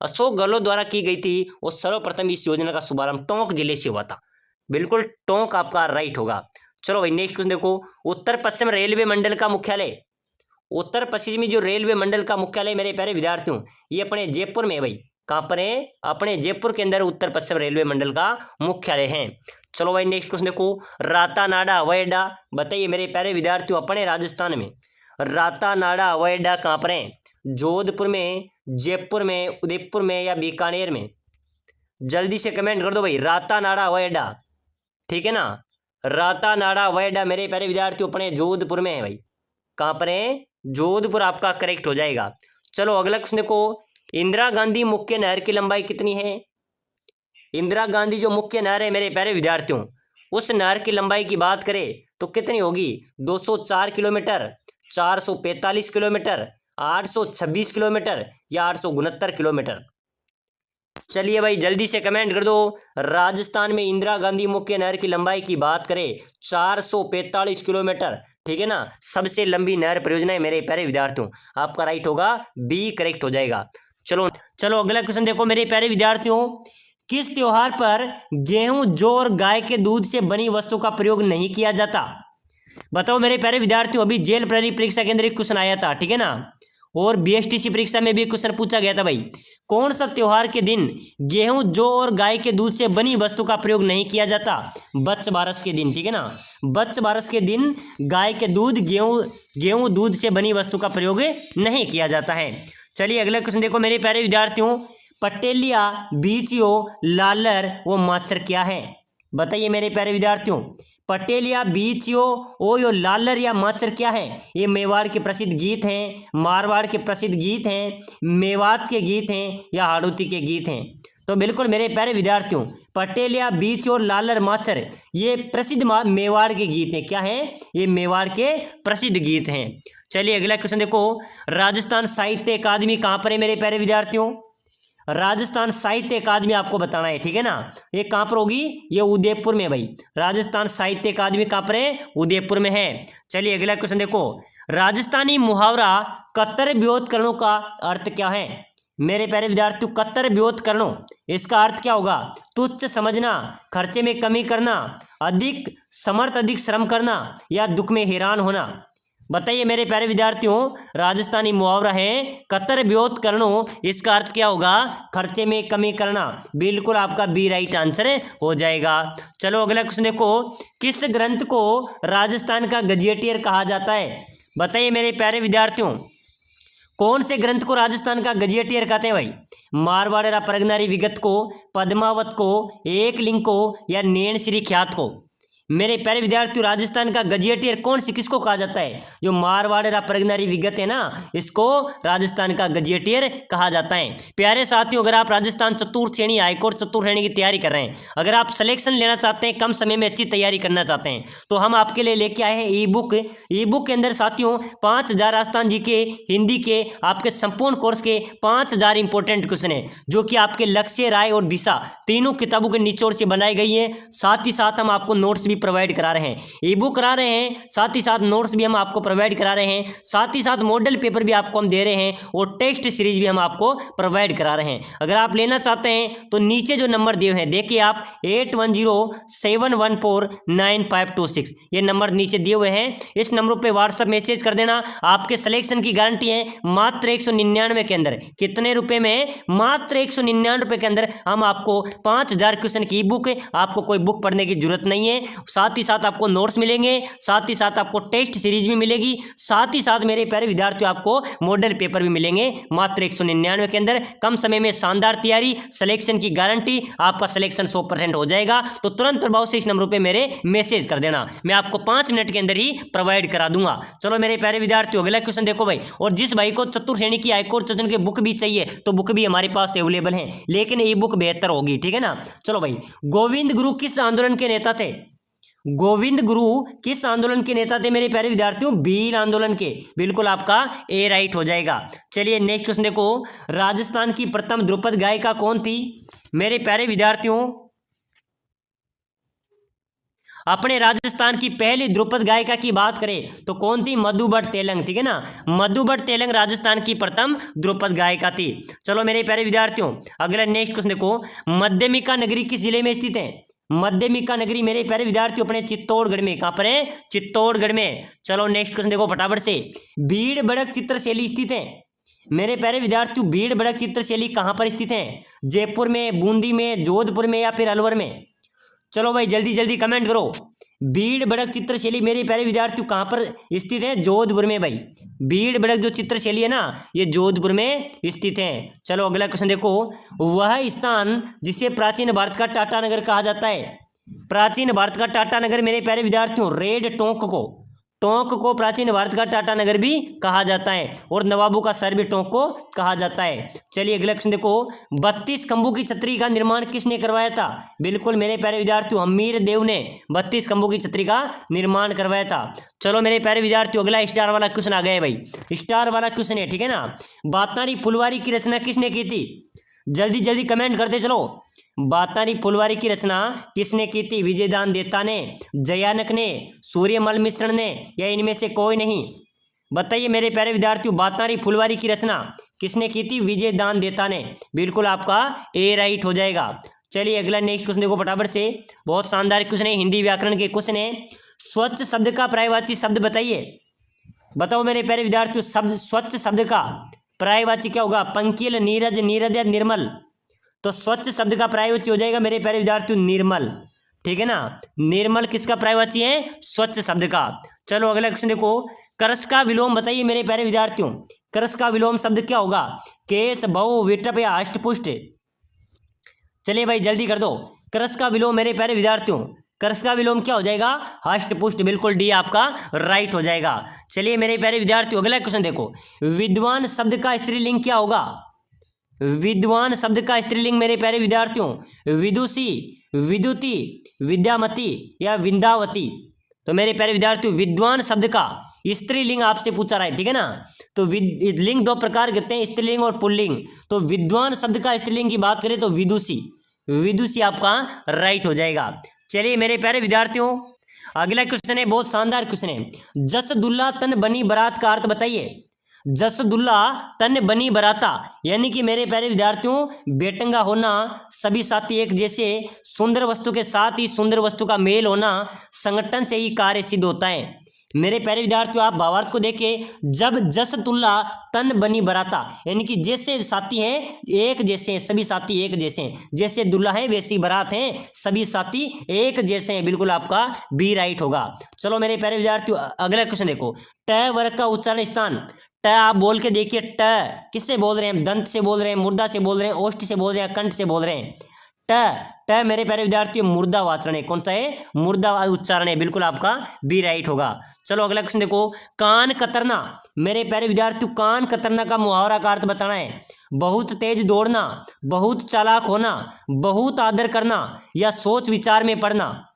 अशोक गहलोत द्वारा की गई थी। और सर्वप्रथम इस योजना का शुभारंभ टोंक जिले से हुआ था। बिल्कुल टोंक आपका राइट होगा। चलो भाई नेक्स्ट क्वेश्चन देखो, उत्तर पश्चिम रेलवे मंडल का मुख्यालय, उत्तर पश्चिमी जो रेलवे मंडल का मुख्यालय मेरे प्यारे विद्यार्थियों, ये अपने जयपुर में है भाई। कहाँ पर है? अपने जयपुर के अंदर उत्तर पश्चिम रेलवे मंडल का मुख्यालय है। चलो भाई नेक्स्ट क्वेश्चन देखो, रातानाडा हवाई अड्डा, बताइए मेरे प्यारे विद्यार्थियों, अपने राजस्थान में रातानाडा हवाई अड्डा कहाँ पर है? जोधपुर में, जयपुर में, उदयपुर में या बीकानेर में? जल्दी से कमेंट कर दो भाई, रातानाडा हवाई अड्डा, ठीक है ना। रातानाडा हवाई अड्डा मेरे प्यारे विद्यार्थियों अपने जोधपुर में है भाई। कहाँ पर है? जोधपुर आपका करेक्ट हो जाएगा। चलो अगला क्वेश्चन देखो, इंदिरा गांधी मुख्य नहर की लंबाई कितनी है? इंदिरा गांधी जो मुख्य नहर है मेरे प्यारे विद्यार्थियों, उस नहर की लंबाई की बात करें तो कितनी होगी? 204 किलोमीटर, 445 किलोमीटर, 826 किलोमीटर या 869 किलोमीटर? चलिए भाई जल्दी से कमेंट कर दो। राजस्थान में इंदिरा गांधी मुख्य नहर की लंबाई की बात करें 445 किलोमीटर, ठीक है ना। सबसे लंबी नहर परियोजना है मेरे प्यारे विद्यार्थियों, आपका राइट होगा बी करेक्ट हो जाएगा। चलो चलो अगला क्वेश्चन देखो मेरे प्यारे विद्यार्थियों, किस त्योहार पर गेहूं, जौ और गाय के दूध से बनी वस्तु का प्रयोग नहीं किया जाता? बताओ मेरे प्यारे विद्यार्थियों, अभी जेल प्रहरी परीक्षा के अंदर एक क्वेश्चन आया था, ठीक है ना, और बीएसटीसी परीक्षा में भी क्वेश्चन पूछा गया था भाई, कौन सा त्योहार के दिन गेहूं, जौ और गाय के दूध से बनी वस्तु का प्रयोग नहीं किया जाता? बच्च बारस के दिन, ठीक है ना, बच्च बारस के दिन गाय के दूध, गेहूं दूध से बनी वस्तु का प्रयोग नहीं किया जाता है। चलिए अगला क्वेश्चन देखो मेरे प्यारे विद्यार्थियों, पटेलिया, बीचियो, लालर व माचर क्या है? बताइए मेरे प्यारे विद्यार्थियों, पटेलिया, बीचियो, ओयो, लालर या माचर क्या है? ये मेवाड़ के प्रसिद्ध गीत हैं, मारवाड़ के प्रसिद्ध गीत हैं, मेवात के गीत हैं या हाड़ौती के गीत हैं? तो बिल्कुल मेरे प्यारे विद्यार्थियों, पटेलिया, बीच और लालर, माचर ये प्रसिद्ध मेवाड़ के गीत हैं। क्या है? ये मेवाड़ के प्रसिद्ध गीत हैं। चलिए अगला क्वेश्चन देखो, राजस्थान साहित्य अकादमी कहाँ पर है मेरे प्यारे विद्यार्थियों? राजस्थान साहित्य अकादमी आपको बताना है, ठीक है ना। ये कहाँ पर होगी? ये उदयपुर में भाई। राजस्थान साहित्य अकादमी कहाँ पर है? उदयपुर में है। चलिए अगला क्वेश्चन देखो, राजस्थानी मुहावरा कतर व्योतकरणों का अर्थ क्या है? मेरे प्यारे विद्यार्थियों, कतर व्योतकरणों इसका अर्थ क्या होगा? तुच्छ समझना, खर्चे में कमी करना, अधिक समर्थ, अधिक श्रम करना या दुख में हैरान होना? बताइए मेरे प्यारे विद्यार्थियों, राजस्थानी मुहावरा है कतर व्योतकरणों, इसका अर्थ क्या होगा? खर्चे में कमी करना। बिल्कुल आपका बी राइट आंसर हो जाएगा। चलो अगला क्वेश्चन देखो, किस ग्रंथ को राजस्थान का गजेटियर कहा जाता है? बताइए मेरे प्यारे विद्यार्थियों, कौन से ग्रंथ को राजस्थान का गजेटियर कहते हैं भाई? मारवाड़ परगनारी विगत को, पद्मावत को, एकलिंग को या नैन श्री ख्यात को? मेरे प्यारे विद्यार्थियों, राजस्थान का गजेटियर कौन सी किसको कहा जाता है? जो मारवाड़ परगनारी विगत है ना, इसको राजस्थान का गजेटियर कहा जाता है। प्यारे साथियों, अगर आप राजस्थान चतुर्थ श्रेणी, हाईकोर्ट चतुर्थ श्रेणी की तैयारी कर रहे हैं, अगर आप सिलेक्शन लेना चाहते हैं, कम समय में अच्छी तैयारी करना चाहते हैं, तो हम आपके लिए लेके आए हैं ई बुक। ई बुक के अंदर साथियों 5000 राजस्थान जी के, हिंदी के आपके संपूर्ण कोर्स के 5000 इंपॉर्टेंट क्वेश्चन है, जो कि आपके लक्ष्य, राय और दिशा तीनों किताबों के निचोड़ से बनाई गई है। साथ ही साथ हम आपको नोट्स प्रोवाइड करा रहे हैं, ई बुक करा रहे हैं, साथ ही साथ नोट्स भी हम आपको प्रोवाइड करा रहे हैं, साथ ही साथ मॉडल पेपर भी आपको हम दे रहे हैं और टेस्ट सीरीज भी हम आपको प्रोवाइड करा रहे हैं। अगर आप लेना चाहते हैं तो नीचे जो नंबर दिए हैं देखिए आप, 8107149526 ये नंबर नीचे दिए हुए हैं। इस नंबर पे व्हाट्सएप मैसेज कर देना। आपके सिलेक्शन की गारंटी है मात्र 199 के अंदर। कितने रुपए में? मात्र 199 रुपए के अंदर हम आपको 5000 क्वेश्चन की ई बुक, आपको कोई बुक पढ़ने की जरूरत नहीं है। साथ ही साथ आपको नोट्स मिलेंगे, साथ ही साथ आपको टेस्ट सीरीज भी मिलेगी, साथ ही साथ मेरे प्यारे विद्यार्थियों आपको मॉडल पेपर भी मिलेंगे मात्र 199 के अंदर। कम समय में शानदार तैयारी, सिलेक्शन की गारंटी, आपका सिलेक्शन 100% हो जाएगा। तो तुरंत प्रभाव से इस नंबर पे मेरे मैसेज कर देना, मैं आपको 5 मिनट के अंदर ही प्रोवाइड करा दूंगा। चलो मेरे प्यारे विद्यार्थियों, अगला क्वेश्चन देखो भाई। और जिस भाई को चतुर्थ श्रेणी की हाईकोर्ट सदन की बुक भी चाहिए तो बुक भी हमारे पास अवेलेबल है, लेकिन ई बुक बेहतर होगी, ठीक है ना। चलो भाई, गोविंद गुरु किस आंदोलन के नेता थे? गोविंद गुरु किस आंदोलन के नेता थे मेरे प्यारे विद्यार्थियों? भील आंदोलन के। बिल्कुल आपका ए राइट हो जाएगा। चलिए नेक्स्ट क्वेश्चन देखो, राजस्थान की प्रथम ध्रुपद गायिका कौन थी? मेरे प्यारे विद्यार्थियों, अपने राजस्थान की पहली ध्रुपद गायिका की बात करें तो कौन थी? मधुबट तेलंग, ठीक है ना। मधुबट तेलंग राजस्थान की प्रथम ध्रुपद गायिका थी। चलो मेरे प्यारे विद्यार्थियों, अगला नेक्स्ट क्वेश्चन देखो, मध्यमिका नगरी किस जिले में स्थित है? मध्यमिका नगरी मेरे प्यारे विद्यार्थियों अपने चित्तौड़गढ़ में। कहां पर है? चित्तौड़गढ़ में। चलो नेक्स्ट क्वेश्चन देखो फटाफट से, भीड़ भड़क चित्रशैली स्थित है। मेरे प्यारे विद्यार्थियों, भीड़ भड़क चित्रशैली कहां पर स्थित है? जयपुर में, बूंदी में, जोधपुर में या फिर अलवर में? चलो भाई जल्दी जल्दी कमेंट करो। भीड़ भड़क चित्रशैली मेरे प्यारे विद्यार्थियों कहां पर स्थित है? जोधपुर में भाई। भीड़ भड़क जो चित्रशैली है ना, ये जोधपुर में स्थित है। चलो अगला क्वेश्चन देखो, वह स्थान जिसे प्राचीन भारत का टाटा नगर कहा जाता है। प्राचीन भारत का टाटा नगर मेरे प्यारे विद्यार्थियों, रेड टोंक को प्राचीन भारत का टाटा नगर भी कहा जाता है, और नवाबों का शहर भी टोंक को कहा जाता है। चलिए अगला क्वेश्चन देखो, 32 खंभों की छतरी का निर्माण किसने करवाया था? बिल्कुल मेरे प्यारे विद्यार्थियों, हमीर देव ने 32 खंभों की छतरी का निर्माण करवाया था। चलो मेरे प्यारे विद्यार्थियों, अगला स्टार वाला क्वेश्चन आ गया है भाई, स्टार वाला क्वेश्चन है, ठीक है ना। बातारी फुलवारी की रचना किसने की थी? जल्दी जल्दी कमेंट करते चलो। बातारी फुलवारी की रचना किसने की थी? विजयदान देता ने, जयानक ने, सूर्यमल मिश्र ने, या इनमें से कोई नहीं? बताइए मेरे प्यारे विद्यार्थियों, बातारी फुलवारी की रचना किसने की थी? विजयदान देता ने। बिल्कुल आपका ए राइट हो जाएगा। चलिए अगला नेक्स्ट क्वेश्चन देखो फटाफट से, बहुत शानदार क्वेश्चन है, हिंदी व्याकरण के क्वेश्चन है। स्वच्छ शब्द का पर्यायवाची शब्द बताइए। बताओ मेरे प्यारे विद्यार्थियों, स्वच्छ शब्द का पर्यायवाची क्या होगा? पंकिल, नीरज, नीरद या निर्मल? तो स्वच्छ शब्द का पर्यायवाची हो जाएगा मेरे प्यारे विद्यार्थियों निर्मल, ठीक है ना। निर्मल किसका पर्यायवाची है? स्वच्छ शब्द का। चलो अगला क्वेश्चन देखो, करस का विलोम बताइए मेरे प्यारे विद्यार्थियों। करस का विलोम शब्द क्या होगा? केश, भव, विटप या अष्टपुष्ट? चलिए भाई जल्दी कर दो। करस का विलोम मेरे प्यारे विद्यार्थियों, करस का विलोम क्या हो जाएगा? अष्टपुष्ट। बिल्कुल डी आपका राइट हो जाएगा। चलिए मेरे प्यारे विद्यार्थियों, अगला क्वेश्चन देखो, विद्वान शब्द का स्त्रीलिंग क्या होगा? विद्वान शब्द का स्त्रीलिंग मेरे प्यारे विद्यार्थियों, विदुषी, विदुती, विद्यामती या विंदावती? तो मेरे प्यारे विद्यार्थियों, विद्वान शब्द का स्त्रीलिंग आपसे पूछा रहा है, ठीक है ना। तो लिंग दो प्रकार के होते हैं, स्त्रीलिंग और पुल्लिंग। तो विद्वान शब्द का स्त्रीलिंग की बात करें तो विदुषी, विदुषी आपका राइट हो जाएगा। चलिए मेरे प्यारे विद्यार्थियों, अगला क्वेश्चन है, बहुत शानदार क्वेश्चन है, जसदुल्ला तन बनी बारात का अर्थ बताइए। जसदुल्ला तन बनी बराता, यानी कि मेरे प्यारे विद्यार्थियों, बेटंगा होना, सभी साथी एक जैसे, सुंदर वस्तु के साथ ही सुंदर वस्तु का मेल होना, संगठन से ही कार्य सिद्ध होता है। मेरे प्यारे विद्यार्थियों, आप भावार्थ को देखें, जब जसतुल्ला तन बनी बराता, यानी कि जैसे साथी हैं एक जैसे हैं, सभी साथी एक जैसे हैं, जैसे दुल्हा है वैसी बारात है, सभी साथी एक जैसे हैं। बिल्कुल आपका बी राइट होगा। चलो मेरे प्यारे विद्यार्थियों, अगला क्वेश्चन देखो, ट वर्ग का उच्चारण स्थान। ट आप बोल के देखिए, ट किससे बोल रहे हैं? दंत से बोल रहे हैं, मुर्दा से बोल रहे हैं, ओष्ठ से बोल रहे हैं, कंठ से बोल रहे हैं? ट मेरे प्यारे विद्यार्थियों मुर्दा वाचरण है। कौन सा है? मुर्दा उच्चारण है। बिल्कुल आपका बी राइट होगा। चलो अगला क्वेश्चन देखो, कान कतरना। मेरे प्यारे विद्यार्थियों, कान कतरना का मुहावरा का अर्थ बताना है। बहुत तेज दौड़ना, बहुत चालाक होना, बहुत आदर करना या सोच विचार में पड़ना?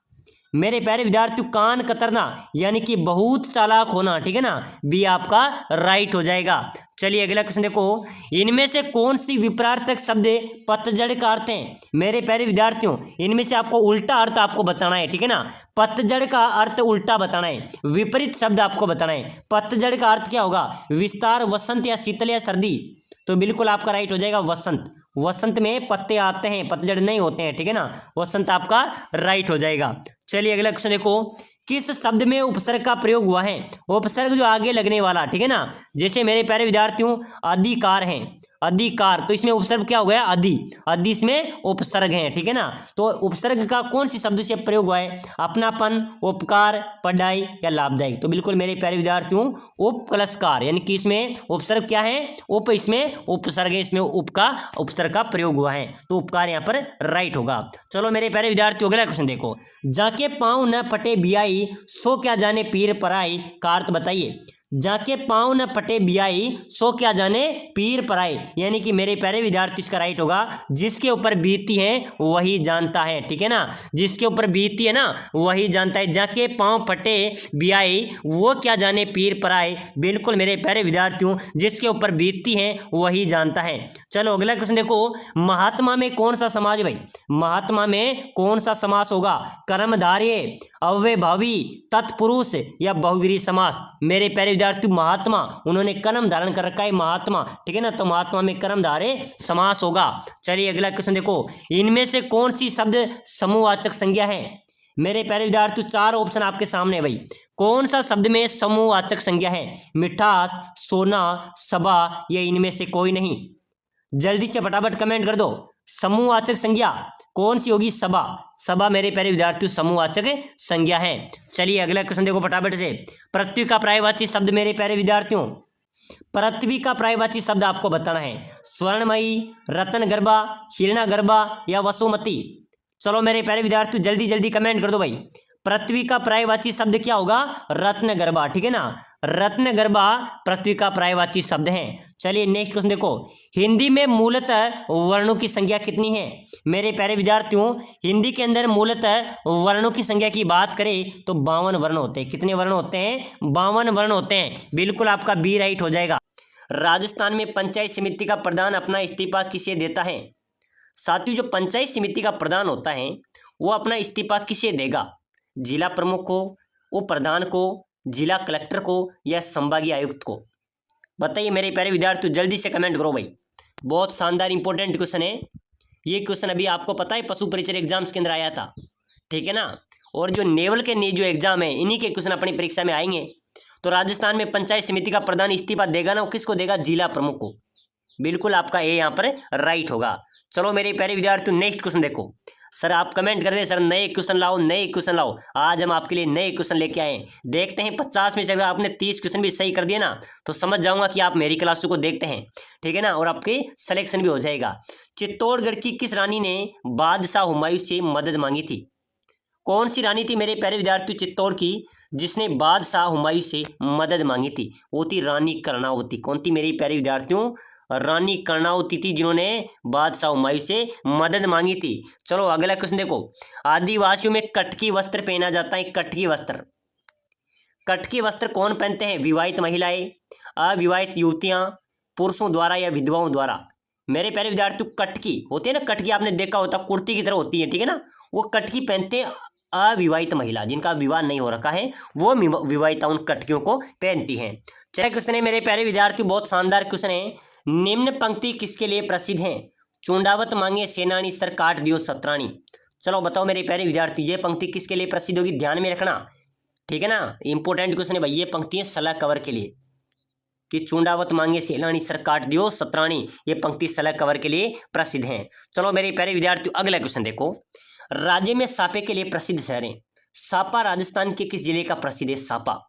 मेरे प्यारे विद्यार्थियों, कान कतरना यानी कि बहुत चालाक होना, ठीक है ना। बी आपका राइट हो जाएगा। चलिए अगला क्वेश्चन देखो, इनमें से कौन सी विपरीतक शब्द पतझड़ का अर्थ है? मेरे प्यारे विद्यार्थियों, इनमें से आपको उल्टा अर्थ आपको बताना है, ठीक है ना। पतझड़ का अर्थ उल्टा बताना है, विपरीत शब्द आपको बताना है। पतझड़ का अर्थ क्या होगा? विस्तार, वसंत या शीतल या सर्दी? तो बिल्कुल आपका राइट हो जाएगा वसंत। वसंत में पत्ते आते हैं, पतझड़ नहीं होते हैं, ठीक है ना। वसंत आपका राइट हो जाएगा। चलिए अगला क्वेश्चन देखो, किस शब्द में उपसर्ग का प्रयोग हुआ है? उपसर्ग जो आगे लगने वाला, ठीक है ना। जैसे मेरे प्यारे विद्यार्थियों, अधिकार हैं, अधिकार, तो इसमें उपसर्ग क्या हो गया? अधि, अधि इसमें उपसर्ग है, ठीक है ना। तो उपसर्ग का कौन सी शब्द से प्रयोग हुआ है? अपनापन, उपकार, पढ़ाई या लाभदायक? तो बिल्कुल मेरे प्यारे विद्यार्थियों, उपकलशकार, यानी कि इसमें उपसर्ग क्या है? उप, इसमें उपसर्ग है, इसमें उप का उपसर्ग का प्रयोग हुआ है, तो उपकार यहाँ पर राइट होगा। चलो मेरे प्यारे विद्यार्थियों, अगला क्वेश्चन देखो, जाके पाँव न फटे बियाई, सो क्या जाने पीर पराई का अर्थ बताइए। जाके पाँव न पटे बियाई सो क्या जाने पीर पराई, यानी कि मेरे प्यारे विद्यार्थी इसका राइट होगा जिसके ऊपर बीतती है वही जानता है। ठीक है ना, जिसके ऊपर बीतती है ना वही जानता है। जाके पाँव पटे बियाई वो क्या जाने पीर पराई, बिल्कुल मेरे प्यारे विद्यार्थियों जिसके ऊपर बीतती है वही जानता है। चलो अगला क्वेश्चन देखो, महात्मा में कौन सा समाज है भाई, महात्मा में कौन सा समास होगा, कर्मधारय, अव्ययभावी, तत्पुरुष या बहुव्रीहि समास। मेरे प्यारे विद्यार्थी महात्मा उन्होंने कर्म धारण कर रखा है महात्मा, ठीक है ना, तो महात्मा में कर्मधारय समास होगा। चलिए अगला क्वेश्चन देखो, इनमें से कौन सी शब्द समूहवाचक संज्ञा है। मेरे प्यारे विद्यार्थी चार ऑप्शन आपके सामने है भाई, कौन सा शब्द में समूहवाचक संज्ञा है, मिठास, सोना, सबा या इनमें से कोई नहीं। जल्दी से फटाफट कमेंट कर दो, समूहवाचक संज्ञा कौन सी होगी, सबा। सबा मेरे प्यारे विद्यार्थियों समूहवाचक संज्ञा है। चलिए अगला क्वेश्चन देखो फटाफट से, पृथ्वी का पर्यायवाची शब्द मेरे प्यारे विद्यार्थियों, पृथ्वी का पर्यायवाची शब्द आपको बताना है, स्वर्णमयी, रतन गर्भा, हिरणा गर्भा या वसुमती। चलो मेरे प्यारे विद्यार्थियों जल्दी जल्दी कमेंट कर दो भाई, पृथ्वी का पर्यायवाची शब्द क्या होगा, रत्न गर्भा। ठीक है ना, रत्न गर्भा पृथ्वी का पर्यायवाची शब्द है। चलिए नेक्स्ट क्वेश्चन देखो, हिंदी में मूलतः वर्णों की संख्या कितनी है। मेरे प्यारे विद्यार्थियों हिंदी के अंदर मूलतः वर्णों की संख्या की बात करें तो 52 वर्ण होते हैं। कितने वर्ण होते हैं, 52 वर्ण होते हैं। बिल्कुल आपका बी राइट हो जाएगा। राजस्थान में पंचायत समिति का प्रधान अपना इस्तीफा किसे देता है। साथियों जो पंचायत समिति का प्रधान होता है वो अपना इस्तीफा किसे देगा, जिला प्रमुख को, उप प्रधान को, जिला कलेक्टर को या संभागीय आयुक्त को। बताइए मेरे प्यारे विद्यार्थियों जल्दी से कमेंट करो भाई। बहुत शानदार इंपॉर्टेंट क्वेश्चन है ये क्वेश्चन, अभी आपको पता है पशु परिचय एग्जाम्स के अंदर आया था। ठीक है ना, और जो नेवल के जो एग्जाम है इन्हीं के क्वेश्चन अपनी परीक्षा में आएंगे। तो राजस्थान में पंचायत समिति का प्रधान इस्तीफा देगा ना, वो किसको देगा, जिला प्रमुख को। बिल्कुल आपका ए यहाँ पर राइट होगा। चलो मेरे प्यारे विद्यार्थियों नेक्स्ट क्वेश्चन देखो। सर आप कमेंट कर दे सर नए क्वेश्चन लाओ, नए क्वेश्चन लाओ। आज हम आपके लिए नए क्वेश्चन लेके आए हैं। देखते हैं 50 में से अगर आपने 30 क्वेश्चन भी सही कर दिए ना तो समझ जाऊंगा कि आप मेरी क्लासों को देखते हैं। ठीक है ना, और आपके सिलेक्शन भी हो जाएगा। चित्तौड़गढ़ की किस रानी ने बादशाह हुमायूं से मदद मांगी थी। कौन सी रानी थी मेरे प्यारे विद्यार्थी चित्तौड़ की जिसने बादशाह हुमायूं से मदद मांगी थी, वो थी रानी कर्णावती। कौन थी मेरे प्यारे विद्यार्थियों, रानी कर्णावती थी जिन्होंने बादशाह हुमायूं से मदद मांगी थी। चलो अगला क्वेश्चन देखो, आदिवासियों में कटकी वस्त्र पहना जाता है। कटकी वस्त्र, कटकी वस्त्र कौन पहनते हैं, विवाहित महिलाएं, अविवाहित युवतियां, पुरुषों द्वारा या विधवाओं द्वारा। मेरे प्यारे विद्यार्थियों कटकी होती है ना, कटकी आपने देखा होता कुर्ती की तरह होती है। ठीक है ना, वो कटकी पहनते हैं अविवाहित महिला, जिनका विवाह नहीं हो रखा है वो विवाहिता उन कटकियों को पहनती हैं। चलिए क्वेश्चन है मेरे प्यारे विद्यार्थियों, बहुत शानदार क्वेश्चन है। निम्न पंक्ति किसके लिए प्रसिद्ध है, चुंडावत मांगे सेनानी सर काट दियो सतरानी। चलो बताओ मेरे प्यारे विद्यार्थी ये पंक्ति किसके लिए प्रसिद्ध होगी, ध्यान में रखना। ठीक है ना, इंपॉर्टेंट क्वेश्चन है भाई। ये पंक्ति है सलाह कवर के लिए कि चुंडावत मांगे सेनानी सर काट दियो सतरानी, ये पंक्ति सलाह कवर के लिए प्रसिद्ध है। चलो मेरे प्यारे विद्यार्थियों अगला क्वेश्चन देखो, राज्य में सापे के लिए प्रसिद्ध शहरें। सापा राजस्थान के किस जिले का प्रसिद्ध है, सापा।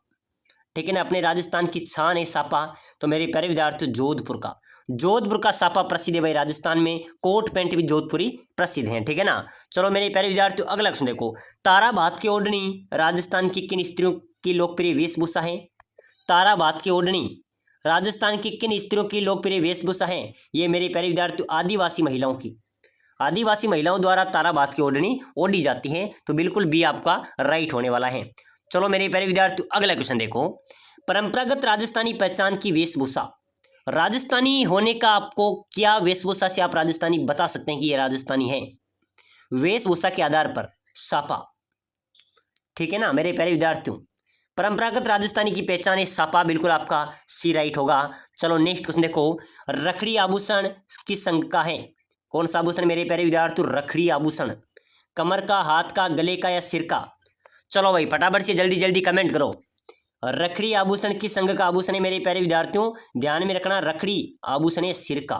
ठीक है ना, अपने राजस्थान की छान है सापा, तो मेरे प्यारे विद्यार्थियों जोधपुर का, जोधपुर का सापा प्रसिद्ध है भाई। राजस्थान में कोट पैंट भी जोधपुरी प्रसिद्ध है। ठीक है ना, चलो मेरे प्यारे विद्यार्थियों अगला क्वेश्चन देखो, ताराबाद की ओढ़नी राजस्थान की किन स्त्रियों की लोकप्रिय वेशभूषा है। ताराबाद की ओढ़नी राजस्थान की किन स्त्रियों की लोकप्रिय वेशभूषा है, ये मेरे प्यारे विद्यार्थियों आदिवासी महिलाओं की, आदिवासी महिलाओं द्वारा ताराबाद की ओढ़नी ओढ़ी जाती है। तो बिल्कुल बी आपका राइट होने वाला है। चलो मेरे प्यारे विद्यार्थियों अगला क्वेश्चन देखो, परंपरागत राजस्थानी पहचान की वेशभूषा। राजस्थानी होने का आपको क्या वेशभूषा से आप राजस्थानी बता सकते हैं कि ये राजस्थानी है, वेशभूषा के आधार पर सापा। ठीक है ना मेरे प्यारे विद्यार्थियों, परंपरागत राजस्थानी की पहचान है सापा, बिल्कुल आपका सी राइट होगा। चलो नेक्स्ट क्वेश्चन देखो, रखड़ी आभूषण किस संघ का है। कौन सा आभूषण मेरे प्यारे विद्यार्थियों, रखड़ी आभूषण, कमर का, हाथ का, गले का या सिर का। चलो भाई फटाफट से जल्दी जल्दी कमेंट करो, रखड़ी आभूषण किस संघ का आभूषण है मेरे प्यारे विद्यार्थियों, ध्यान में रखना रखड़ी आभूषण है सिर का।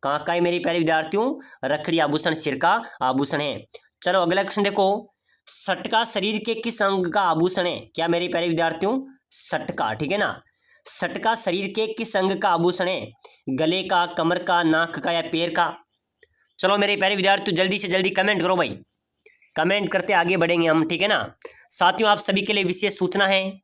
कहाँ का है मेरे प्यारे विद्यार्थियों, रखड़ी आभूषण सिर का आभूषण है। चलो अगला क्वेश्चन देखो, सटका शरीर के किस अंग का आभूषण है। क्या मेरे प्यारे विद्यार्थियों, सटका। ठीक है ना, सटका शरीर के किस अंग का आभूषण है, गले का, कमर का, नाक का या पैर का। चलो मेरे प्यारे विद्यार्थियों जल्दी से जल्दी कमेंट करो भाई, कमेंट करते आगे बढ़ेंगे हम। ठीक है ना, साथियों आप सभी के लिए विशेष सूचना है,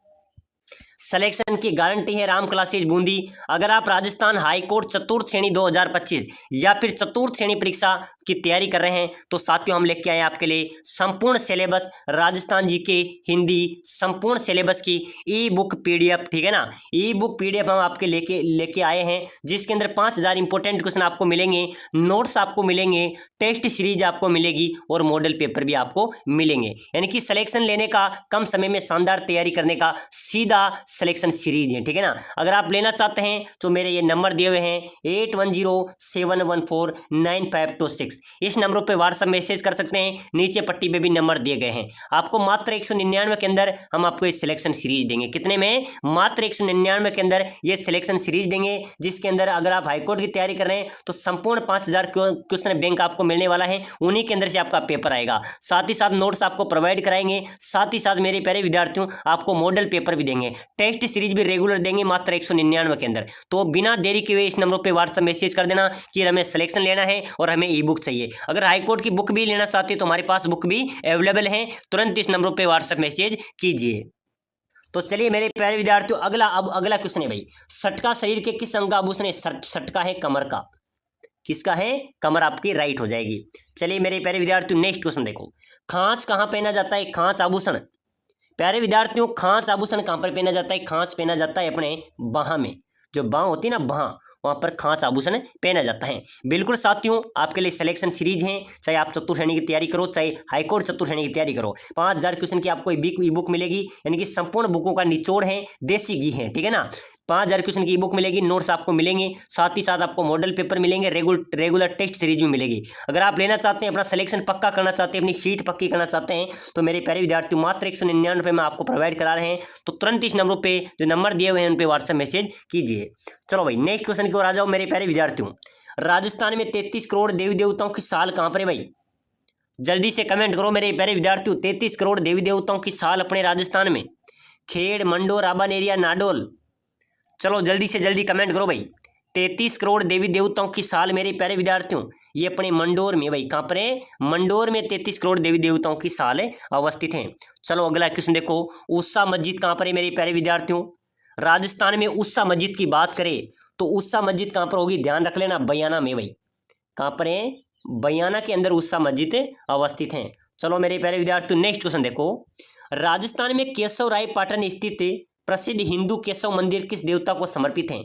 सिलेक्शन की गारंटी है राम क्लासेज बूंदी। अगर आप राजस्थान हाई कोर्ट चतुर्थ श्रेणी 2025 या फिर चतुर्थ श्रेणी परीक्षा की तैयारी कर रहे हैं तो साथियों हम लेके आए आपके लिए संपूर्ण सिलेबस राजस्थान जी के हिंदी संपूर्ण सिलेबस की ई बुक पीडीएफ, ठीक है ना। ई बुक पीडीएफ हम आपके लेके आए हैं जिसके अंदर 5000 इंपॉर्टेंट क्वेश्चन आपको मिलेंगे, नोट्स आपको मिलेंगे, टेस्ट सीरीज आपको मिलेगी और मॉडल पेपर भी आपको मिलेंगे। यानी कि सिलेक्शन लेने का, कम समय में शानदार तैयारी करने का सीधा सिलेक्शन सीरीज है, ठीक है ना। अगर आप लेना चाहते हैं तो मेरे ये नंबर दिए हुए हैं 8107149526, इस नंबरों पे व्हाट्सएप मैसेज कर सकते हैं। नीचे पट्टी पे भी नंबर दिए गए हैं। आपको मात्र 199 के अंदर हम आपको ये सिलेक्शन सीरीज देंगे। कितने में? मात्र 199 के अंदर ये सिलेक्शन सीरीज देंगे, जिसके अंदर अगर आप हाईकोर्ट की तैयारी कर रहे हैं तो संपूर्ण 5000 क्वेश्चन बैंक आपको मिलने वाला है, उन्हीं के अंदर से आपका पेपर आएगा। साथ ही साथ नोट्स आपको प्रोवाइड कराएंगे, साथ ही साथ मेरे प्यारे विद्यार्थियों आपको मॉडल पेपर भी देंगे, टेस्ट सीरीज भी रेगुलर देंगे मात्र 199 के अंदर। तो बिना देरी के हुए इस नंबर पे व्हाट्सएप मैसेज कर देना कि हमें सिलेक्शन लेना है और हमें ई बुक चाहिए। अगर हाईकोर्ट की बुक भी लेना चाहते हैं तो हमारे पास बुक भी अवेलेबल है, तुरंत इस नंबर पे व्हाट्सएप मैसेज कीजिए। तो चलिए मेरे प्यारे विद्यार्थियों अगला क्वेश्चन है भाई, सटका शरीर के किस अंग का आभूषण है? सटका है कमर का। किसका है? कमर आपकी राइट हो जाएगी। चलिए मेरे प्यारे विद्यार्थियों नेक्स्ट क्वेश्चन देखो, खांच कहाँ पहना जाता है? खांच आभूषण, प्यारे विद्यार्थियों खांच आभूषण कहाँ पर पहना जाता है? खांच पहना जाता है अपने बाह में, जो बाह होती है ना बाह, वहां पर खांच आभूषण पहना जाता है। बिल्कुल साथियों आपके लिए सिलेक्शन सीरीज है, चाहे आप चतुर्थ श्रेणी की तैयारी करो चाहे हाईकोर्ट चतुर्थ श्रेणी की तैयारी करो, 5000 क्वेश्चन की आपको ई बुक मिलेगी, यानी कि संपूर्ण बुकों का निचोड़ है, देसी घी है, ठीक है ना। 5000 क्वेश्चन की ई बुक मिलेगी, नोट्स आपको मिलेंगे, साथ ही साथ आपको मॉडल पेपर मिलेंगे, रेगुलर टेस्ट सीरीज भी मिलेगी। अगर आप लेना चाहते हैं, अपना सिलेक्शन पक्का करना चाहते हैं, अपनी सीट पक्की करना चाहते हैं तो मेरे प्यारे विद्यार्थी मात्र 199 रुपये में आपको प्रोवाइड करा रहे हैं। तो तुरंत इस नंबर पे जो नंबर दिए हुए हैं उन पे व्हाट्सएप मैसेज कीजिए। चलो भाई नेक्स्ट क्वेश्चन की ओर आ जाओ मेरे प्यारे विद्यार्थियों, राजस्थान में 33 करोड़ देवी देवताओं की साल कहाँ पर है भाई? जल्दी से कमेंट करो मेरे प्यारे विद्यार्थियों, 33 करोड़ देवी देवताओं की साल अपने राजस्थान में, खेड़, मंडोर, आबन एरिया, नाडोल, चलो जल्दी से जल्दी कमेंट करो भाई। 33 करोड़ देवी देवताओं की साल मेरे प्यारे विद्यार्थियों, ये अपने मंडोर में भाई, कहाँ पर है? मंडोर में 33 करोड़ देवी देवताओं की साल अवस्थित हैं। चलो अगला क्वेश्चन देखो, उस्सा मस्जिद कहाँ पर है मेरे प्यारे विद्यार्थियों? राजस्थान में उस्सा मस्जिद की बात करें तो उस्सा मस्जिद कहाँ पर होगी? ध्यान रख लेना, बयाना में भाई। कहाँ पर है? बयाना के अंदर उस्सा मस्जिद अवस्थित हैं। चलो मेरे प्यारे विद्यार्थियों नेक्स्ट क्वेश्चन देखो, राजस्थान में केशव राय पाटन स्थित प्रसिद्ध हिंदू केशव मंदिर किस देवता को समर्पित है?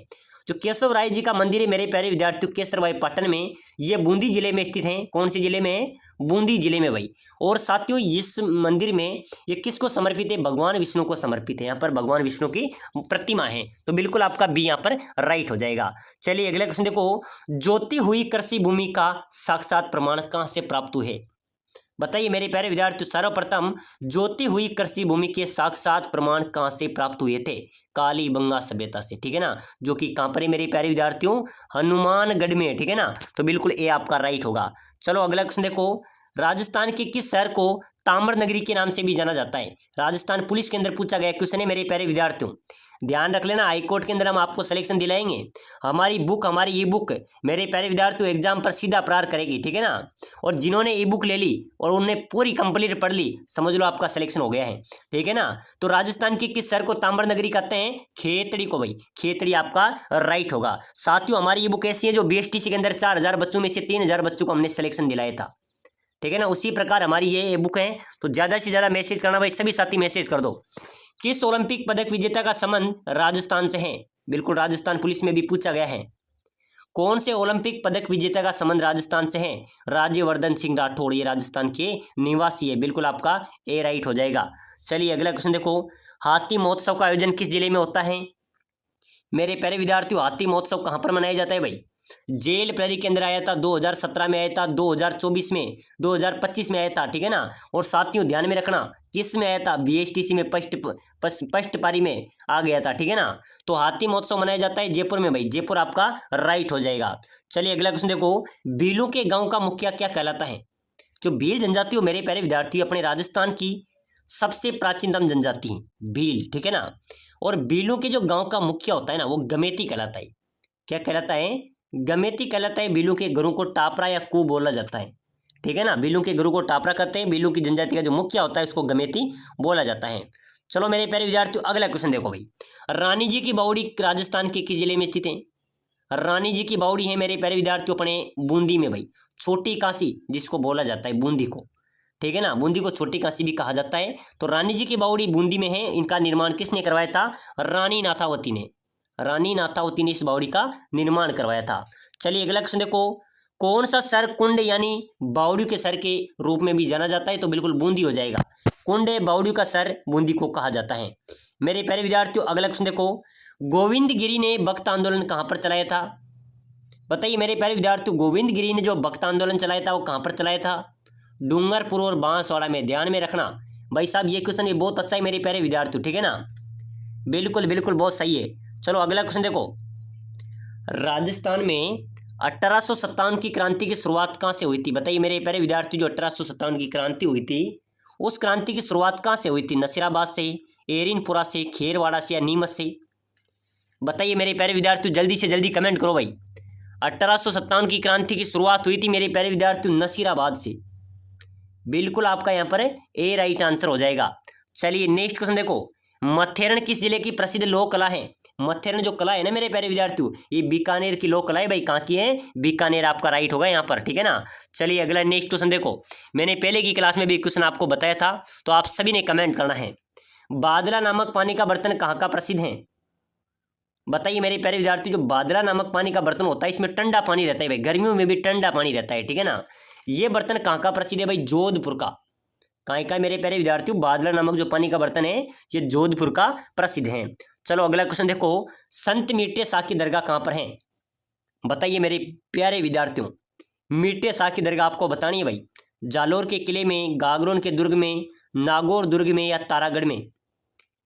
जो केशव राय जी का मंदिर है मेरे प्यारे विद्यार्थियों केशव राय पाटन में, ये बूंदी जिले में स्थित है। कौन से जिले में? बूंदी जिले में भाई। और साथियों इस मंदिर में ये किसको समर्पित है? भगवान विष्णु को समर्पित है। यहाँ पर भगवान विष्णु की प्रतिमा है, तो बिल्कुल आपका बी यहाँ पर राइट हो जाएगा। चलिए अगला क्वेश्चन देखो, ज्योति हुई कृषि भूमि का साक्षात प्रमाण कहाँ से प्राप्त हुए? बताइए मेरे प्यारे विद्यार्थियों, सर्वप्रथम ज्योति हुई कृषि भूमि के साक्षात प्रमाण कहाँ से प्राप्त हुए थे? कालीबंगा सभ्यता से, ठीक है ना, जो कि कहाँ पर है मेरे प्यारे विद्यार्थियों? हनुमानगढ़ में, ठीक है ना। तो बिल्कुल ए आपका राइट होगा। चलो अगला क्वेश्चन देखो, राजस्थान के किस शहर को ताम्र नगरी के नाम से भी जाना जाता है? राजस्थान पुलिस के अंदर पूछा गया क्वेश्चन है मेरे प्यारे विद्यार्थियों, ध्यान रख लेना, हाईकोर्ट के अंदर हम आपको सिलेक्शन दिलाएंगे। हमारी बुक, हमारी ई बुक मेरे प्यारे विद्यार्थियों एग्जाम पर सीधा प्रहार करेगी, ठीक है ना। और जिन्होंने ई बुक ले ली और उन्होंने पूरी कंप्लीट पढ़ ली, समझ लो आपका सिलेक्शन हो गया है, ठीक है ना। तो राजस्थान की किस शहर को ताम्र नगरी कहते हैं? खेतड़ी को भाई, खेतड़ी आपका राइट होगा। साथियों हमारी ई बुक ऐसी है जो BSTC के अंदर 4000 बच्चों में से 3000 बच्चों को हमने सिलेक्शन दिलाया था, ठीक है ना। उसी प्रकार हमारी ये बुक है, तो ज़्यादा से ज़्यादा मैसेज करना भाई, सभी साथी मैसेज कर दो। किस ओलंपिक पदक विजेता का संबंध राजस्थान से है? बिल्कुल राजस्थान पुलिस में भी पूछा गया है। कौन से ओलंपिक पदक विजेता का संबंध राजस्थान से है? राज्यवर्धन सिंह राठौड़, ये राजस्थान के निवासी है, बिल्कुल आपका ए राइट हो जाएगा। चलिए अगला क्वेश्चन देखो, हाथी महोत्सव का आयोजन किस जिले में होता है? मेरे प्यारे विद्यार्थियों हाथी महोत्सव कहाँ पर मनाया जाता है भाई? जेल प्रहरी के अंदर आया था, 2017 में आया था, 2024 में, 2025 में आया था, ठीक है ना। और साथियों ध्यान में रखना किस में आया था? BSTC में फर्स्ट पारी में आ गया था, ठीक है ना। तो हाथी महोत्सव मनाया जाता है जयपुर में भाई, जयपुर आपका राइट हो जाएगा। चलिए अगला क्वेश्चन देखो, भीलों के गांव का मुखिया क्या कहलाता है? जो भील जनजाति हो मेरे प्यारे विद्यार्थी अपने राजस्थान की सबसे प्राचीनतम जनजाति है भील, ठीक है ना। और भीलों के जो गाँव का मुखिया होता है ना वो गमेती कहलाता है। क्या कहलाता है? गमेती कहलाता है। बिलू के गुरु को टापरा या कू बोला जाता है, ठीक है ना। बिलू के गुरु को टापरा कहते हैं। बिलू की जनजाति का जो मुखिया होता है उसको गमेती बोला जाता है। चलो मेरे प्यारे विद्यार्थियों अगला क्वेश्चन देखो भाई, रानी जी की बावड़ी राजस्थान के किस जिले में स्थित है? रानी जी की बावड़ी है मेरे प्यारे विद्यार्थियों अपने बूंदी में भाई, छोटी काशी जिसको बोला जाता है बूंदी को, ठीक है ना, बूंदी को छोटी काशी भी कहा जाता है। तो रानी जी की बावड़ी बूंदी में है, इनका निर्माण किसने करवाया था? रानी नाथावती ने, रानी नाथावती ने इस बावड़ी का निर्माण करवाया था। चलिए अगला क्वेश्चन देखो, कौन सा सर कुंड यानी बावड़ी के सर के रूप में भी जाना जाता है? तो बिल्कुल बूंदी हो जाएगा, कुंड बावड़ी का सर बूंदी को कहा जाता है। मेरे प्यारे विद्यार्थियों अगला क्वेश्चन देखो, गोविंद गिरी ने भक्त आंदोलन कहाँ पर चलाया था? बताइए मेरे प्यारे विद्यार्थियों, गोविंद गिरी ने जो भक्त आंदोलन चलाया था वो कहाँ पर चलाया था? डूंगरपुर और बांसवाड़ा में, ध्यान में रखना भाई साहब, ये क्वेश्चन भी बहुत अच्छा है मेरे प्यारे विद्यार्थियों, ठीक है ना, बिल्कुल बिल्कुल बहुत सही है। चलो अगला क्वेश्चन देखो, राजस्थान में 1857 की क्रांति की शुरुआत कहाँ से हुई थी? बताइए मेरे प्यारे विद्यार्थी, जो 1857 की क्रांति हुई थी उस क्रांति की शुरुआत कहाँ से हुई थी? नसीराबाद से, एरिनपुरा से, खेरवाड़ा से या नीमच से? बताइए मेरे प्यारे विद्यार्थियों, जल्दी से जल्दी कमेंट करो भाई। 1857 की क्रांति की शुरुआत हुई थी मेरे प्यारे विद्यार्थियों नसीराबाद से, बिल्कुल आपका यहाँ पर ए राइट आंसर हो जाएगा। चलिए नेक्स्ट क्वेश्चन देखो, मथेरन किस जिले की प्रसिद्ध लोक कला है? मथेरन जो कला है ना मेरे प्यारे विद्यार्थियों, ये बीकानेर की लोक कला है भाई, कहाँ की है? बीकानेर आपका राइट होगा यहाँ पर, ठीक है ना। चलिए अगला नेक्स्ट क्वेश्चन देखो, मैंने पहले की क्लास में भी क्वेश्चन आपको बताया था, तो आप सभी ने कमेंट करना है। बादला नामक पानी का बर्तन कहाँ का प्रसिद्ध है? बताइए मेरे प्यारे विद्यार्थी, जो बादला नामक पानी का बर्तन होता है इसमें ठंडा पानी रहता है भाई, गर्मियों में भी ठंडा पानी रहता है, ठीक है ना। ये बर्तन कहाँ का प्रसिद्ध है भाई? जोधपुर का। कहाँ का मेरे प्यारे विद्यार्थियों? बादला नामक जो पानी का बर्तन है ये जोधपुर का प्रसिद्ध है। चलो अगला क्वेश्चन देखो, संत मीठे शाह की दरगाह कहाँ पर है? बताइए मेरे प्यारे विद्यार्थियों, मीठे शाह की दरगाह आपको बतानी है भाई, जालोर के किले में, गागरोन के दुर्ग में, नागौर दुर्ग में या तारागढ़ में?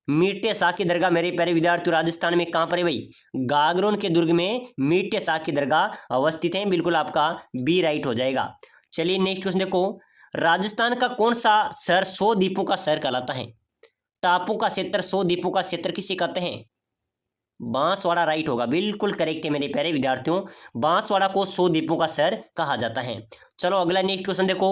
मीठे शाह की दरगाह मेरे प्यारे विद्यार्थियों राजस्थान में कहाँ पर है भाई? गागरोन के दुर्ग में मीठे शाह की दरगाह अवस्थित है, बिल्कुल आपका बी राइट हो जाएगा। चलिए नेक्स्ट क्वेश्चन देखो, राजस्थान का कौन सा शहर 100 द्वीपों का शहर कहलाता है? टापू का क्षेत्र, 100 द्वीपों का क्षेत्र किसे कहते हैं? बांसवाड़ा राइट होगा, बिल्कुल करेक्ट है मेरे प्यारे विद्यार्थियों, बांसवाड़ा को 100 द्वीपों का शहर कहा जाता है। चलो अगला नेक्स्ट क्वेश्चन देखो,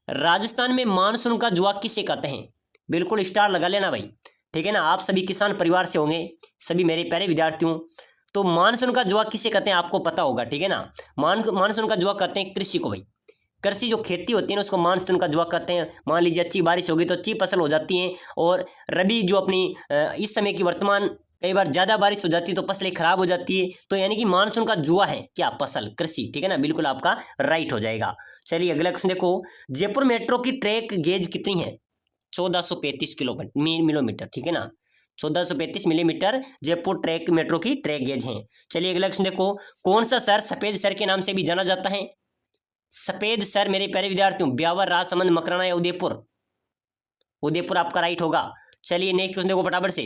राजस्थान में मानसून का जुआ किसे कहते हैं? बिल्कुल स्टार लगा लेना भाई, ठीक है ना, आप सभी किसान परिवार से होंगे सभी मेरे प्यारे विद्यार्थियों, तो मानसून का जुआ किसे कहते हैं आपको पता होगा, ठीक है ना। मानसून का जुआ कहते हैं कृषि को भाई, कृषि जो खेती होती है ना उसको मानसून का जुआ कहते हैं। मान लीजिए अच्छी बारिश होगी तो अच्छी फसल हो जाती है, और रबी जो अपनी इस समय की वर्तमान कई बार ज़्यादा बारिश हो जाती है तो फसलें खराब हो जाती है, तो यानी कि मानसून का जुआ है क्या? फसल, कृषि, ठीक है ना, बिल्कुल आपका राइट हो जाएगा। चलिए अगला क्वेश्चन देखो, जयपुर मेट्रो की ट्रैक गेज कितनी है? 1435 किलोमीटर, ठीक है ना, 1435 मिलीमीटर जयपुर ट्रैक मेट्रो की ट्रैक गेज है। चलिए अगला क्वेश्चन देखो, कौन सा शहर सफेद शहर के नाम से भी जाना जाता है? सफेद शहर मेरे प्यारे विद्यार्थियों, ब्यावर, राजसमंद, मकराना या उदयपुर? उदयपुर आपका राइट होगा। चलिए नेक्स्ट क्वेश्चन देखो फटाफट से,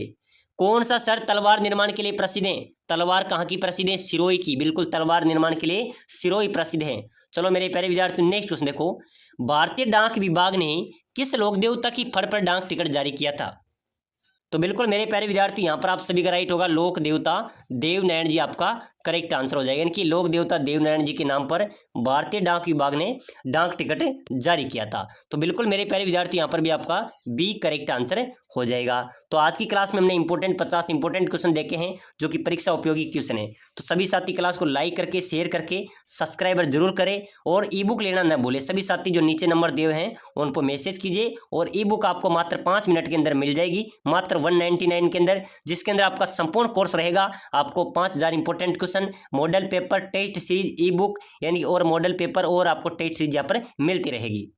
कौन सा शहर तलवार निर्माण के लिए प्रसिद्ध है? तलवार कहाँ की प्रसिद्ध है? सिरोही की, बिल्कुल तलवार निर्माण के लिए सिरोही प्रसिद्ध है। चलो मेरे प्यारे विद्यार्थियों नेक्स्ट क्वेश्चन देखो, भारतीय डाक विभाग ने किस लोक देवता की फट पर डाक टिकट जारी किया था? तो बिल्कुल मेरे प्यारे विद्यार्थी यहाँ पर आप सभी का राइट होगा, लोक देवता देवनारायण जी आपका करेक्ट आंसर हो जाएगा, यानी कि लोक देवता देवनारायण जी के नाम पर भारतीय डाक विभाग ने डाक टिकट जारी किया था। तो बिल्कुल मेरे प्यारे विद्यार्थी यहाँ पर भी आपका बी करेक्ट आंसर हो जाएगा। तो आज की क्लास में हमने इंपॉर्टेंट 50 इंपॉर्टेंट क्वेश्चन देखे हैं जो कि परीक्षा उपयोगी क्वेश्चन है। तो सभी साथी क्लास को लाइक करके शेयर करके सब्सक्राइबर जरूर करें, और ई बुक लेना न भूले। सभी साथी जो नीचे नंबर दिए हुए हैं उन पर मैसेज कीजिए, और ई बुक आपको मात्र 5 मिनट के अंदर मिल जाएगी, मात्र 199 के अंदर, जिसके अंदर आपका संपूर्ण कोर्स रहेगा। आपको 5000 important question, model paper, test series, ebook यानी और मॉडल पेपर और आपको टेस्ट सीरीज यहाँ पर मिलती रहेगी।